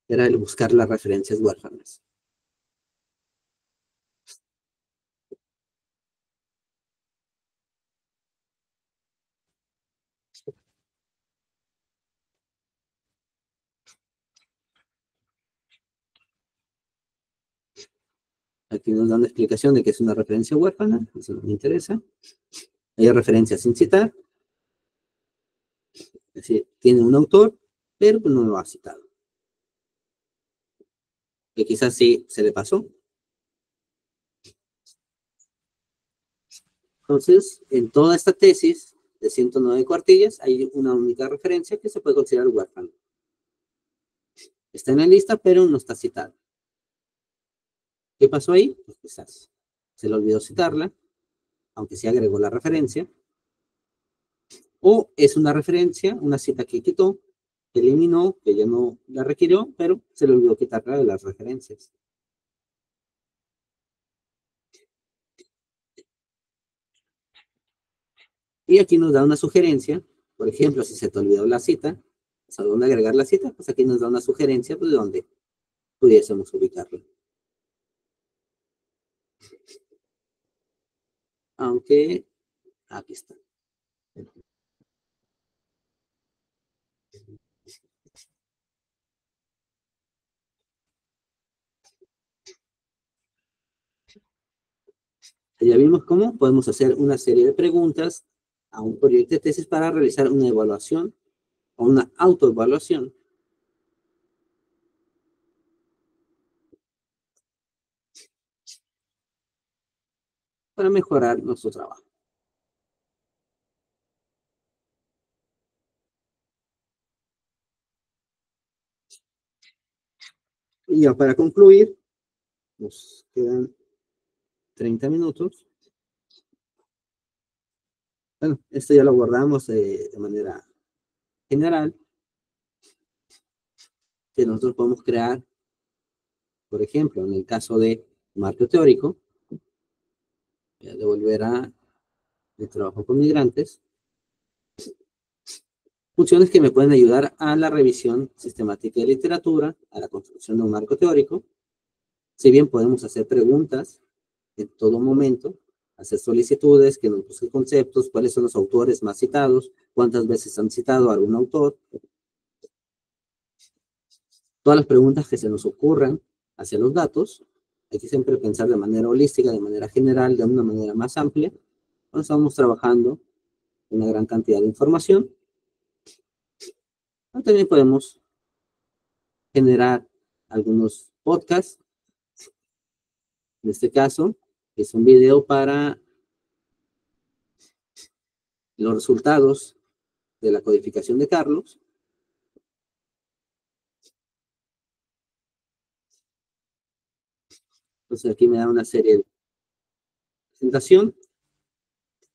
era el buscar las referencias huérfanas. Aquí nos dan una explicación de que es una referencia huérfana, eso no me interesa. Hay referencias sin citar, es decir, tiene un autor, pero no lo ha citado. Que quizás sí se le pasó. Entonces, en toda esta tesis de 109 cuartillas, hay una única referencia que se puede considerar huérfana. Está en la lista, pero no está citada. ¿Qué pasó ahí? Pues quizás se le olvidó citarla, aunque sí agregó la referencia. O es una referencia, una cita que quitó, que eliminó, que ya no la requirió, pero se le olvidó quitarla de las referencias. Y aquí nos da una sugerencia, por ejemplo, si se te olvidó la cita, ¿a dónde agregar la cita? Pues aquí nos da una sugerencia pues, de dónde pudiésemos ubicarla. Aunque, aquí está. Ya vimos cómo podemos hacer una serie de preguntas a un proyecto de tesis para realizar una evaluación o una autoevaluación. Para mejorar nuestro trabajo. Y ya para concluir, nos quedan 30 minutos. Bueno, esto ya lo abordamos de manera general, que nosotros podemos crear Por ejemplo, en el caso de marco teórico, voy a devolver a el trabajo con migrantes, funciones que me pueden ayudar a la revisión sistemática de literatura, a la construcción de un marco teórico. Si bien podemos hacer preguntas en todo momento, hacer solicitudes, que nos busque conceptos, cuáles son los autores más citados, cuántas veces han citado a algún autor, todas las preguntas que se nos ocurran hacia los datos, hay que siempre pensar de manera holística, de manera general, de una manera más amplia, cuando estamos trabajando una gran cantidad de información. También podemos generar algunos podcasts. En este caso, es un video para los resultados de la codificación de Carlos. Entonces aquí me da una serie de presentación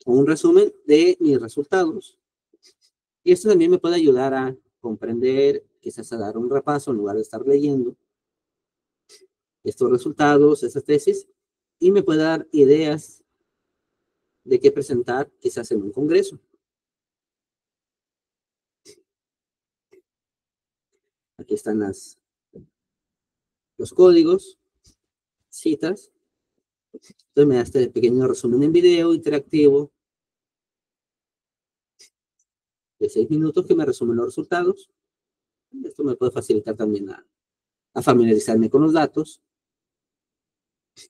o un resumen de mis resultados. Y esto también me puede ayudar a comprender, quizás a dar un repaso en lugar de estar leyendo estos resultados, esas tesis, y me puede dar ideas de qué presentar quizás en un congreso. Aquí están los códigos, citas. Entonces me da este pequeño resumen en video interactivo de 6 minutos que me resumen los resultados. Esto me puede facilitar también a familiarizarme con los datos.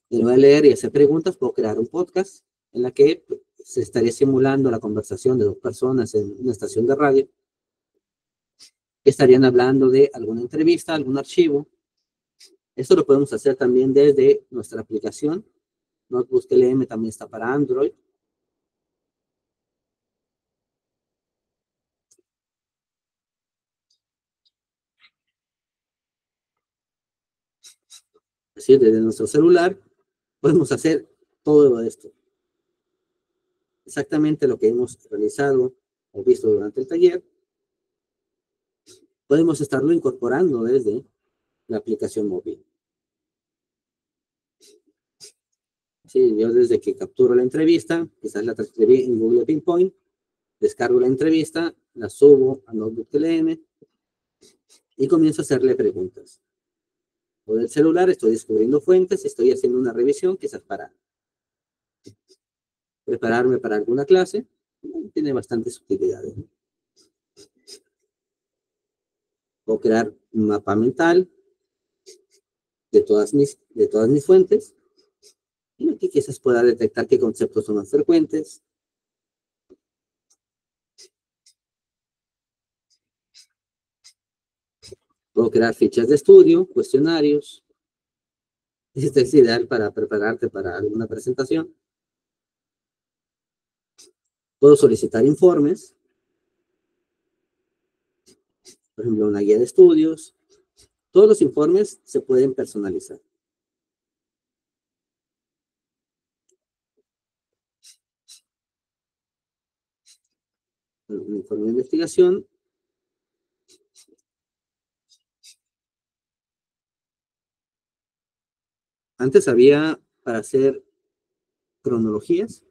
Y luego de leer y hacer preguntas, puedo crear un podcast en la que se estaría simulando la conversación de dos personas en una estación de radio que estarían hablando de alguna entrevista, algún archivo. Esto lo podemos hacer también desde nuestra aplicación. Notebooks LM también está para Android. Es decir, desde nuestro celular podemos hacer todo esto. Exactamente lo que hemos realizado o visto durante el taller. Podemos estarlo incorporando desde la aplicación móvil. Sí, yo desde que capturo la entrevista, quizás la transcribí en Google Pinpoint, descargo la entrevista, la subo a Notebook LM y comienzo a hacerle preguntas. Con el celular estoy descubriendo fuentes, estoy haciendo una revisión quizás para prepararme para alguna clase. Tiene bastantes utilidades. O crear un mapa mental de todas mis fuentes. Y aquí quizás pueda detectar qué conceptos son más frecuentes. Puedo crear fichas de estudio, cuestionarios. Este es ideal para prepararte para alguna presentación. Puedo solicitar informes, por ejemplo, una guía de estudios. Todos los informes se pueden personalizar. Un informe de investigación. Antes había para hacer cronologías.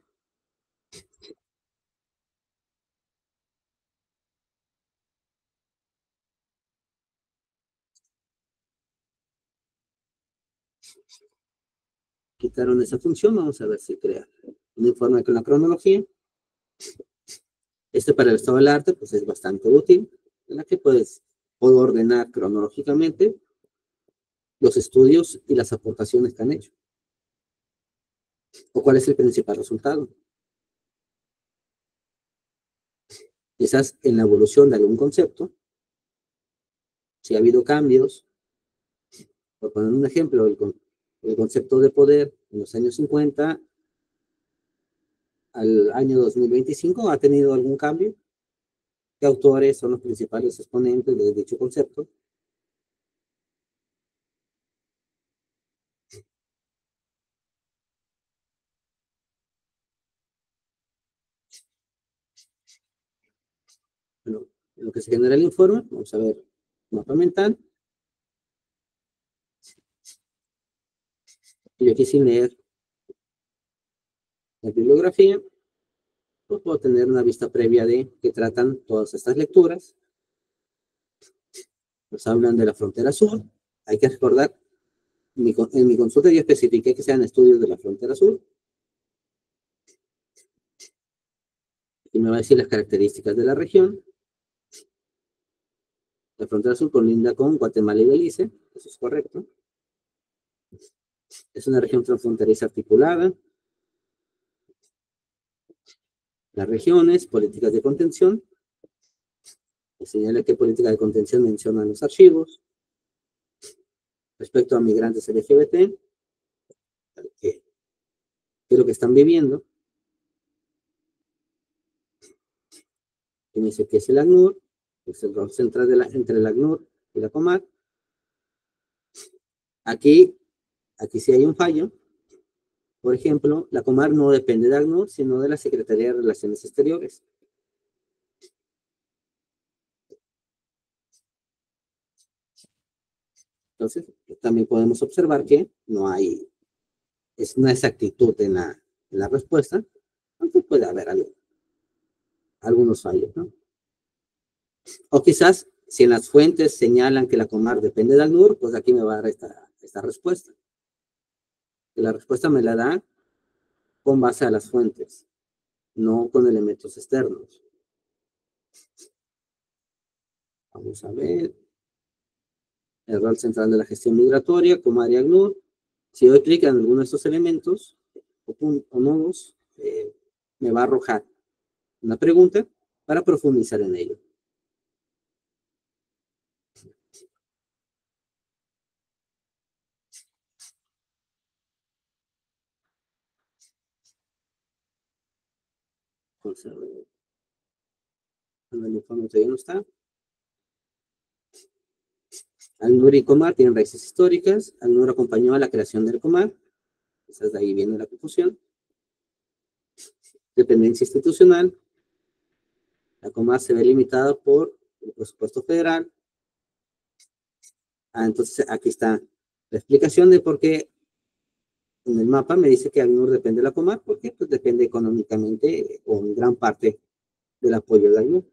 Quitaron esa función. Vamos a ver si crea un informe con la cronología. Para el estado del arte, pues es bastante útil, en la que puedo ordenar cronológicamente los estudios y las aportaciones que han hecho. O cuál es el principal resultado. Quizás en la evolución de algún concepto, si ha habido cambios, por poner un ejemplo, el concepto de poder en los años 50 al año 2025 ha tenido algún cambio. ¿Qué autores son los principales exponentes de dicho concepto? Bueno, en lo que se genera el informe, vamos a ver mapa mental. Y aquí sin leer la bibliografía, pues puedo tener una vista previa de que tratan todas estas lecturas. Nos hablan de la frontera sur. Hay que recordar, en mi consulta yo especifiqué que sean estudios de la frontera sur. Y me va a decir las características de la región. La frontera sur colinda con Guatemala y Belice, eso es correcto. Es una región transfronteriza articulada. Las regiones, políticas de contención. Me señala qué política de contención mencionan los archivos. Respecto a migrantes LGBT, ¿qué es lo que están viviendo? Y me dice que es el ACNUR, es el rol central entre el ACNUR y la Comar. Aquí sí hay un fallo. Por ejemplo, la Comar no depende de ACNUR, sino de la Secretaría de Relaciones Exteriores. Entonces, también podemos observar que no hay, es una exactitud en la respuesta, aunque puede haber algunos fallos, ¿no? O quizás, si en las fuentes señalan que la Comar depende de ACNUR, pues aquí me va a dar esta respuesta. Y la respuesta me la da con base a las fuentes, no con elementos externos. Vamos a ver. El rol central de la gestión migratoria, Comar y ACNUR. Si doy clic en alguno de estos elementos o nodos, me va a arrojar una pregunta para profundizar en ello. Entonces, cuando el informe todavía no está. ACNUR y Comar tienen raíces históricas. ACNUR acompañó a la creación del Comar. Quizás de ahí viene la confusión. Dependencia institucional. La Comar se ve limitada por el presupuesto federal. Entonces aquí está la explicación de por qué en el mapa me dice que ACNUR depende de la Comar, porque pues depende económicamente o en gran parte del apoyo de ACNUR.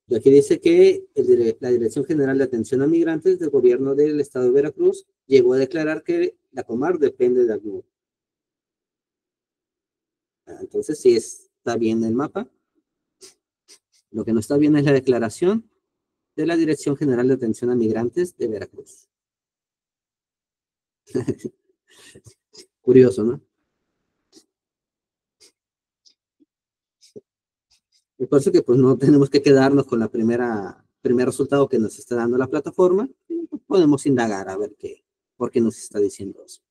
Y aquí dice que la Dirección General de Atención a Migrantes del Gobierno del Estado de Veracruz llegó a declarar que la Comar depende de ACNUR. Entonces sí está bien el mapa. Lo que no está bien es la declaración de la Dirección General de Atención a Migrantes de Veracruz. Curioso, ¿no? Y por eso que pues no tenemos que quedarnos con la primer resultado que nos está dando la plataforma. Podemos indagar a ver por qué nos está diciendo eso.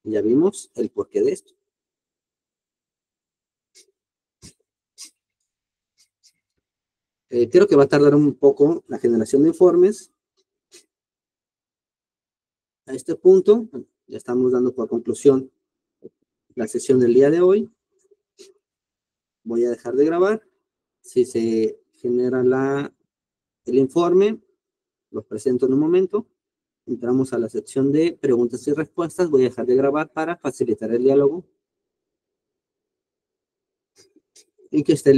Ya vimos el porqué de esto. Creo que va a tardar un poco la generación de informes. A este punto, ya estamos dando por conclusión la sesión del día de hoy. Voy a dejar de grabar. Si se genera el informe, los presento en un momento. Entramos a la sección de preguntas y respuestas. Voy a dejar de grabar para facilitar el diálogo y que esté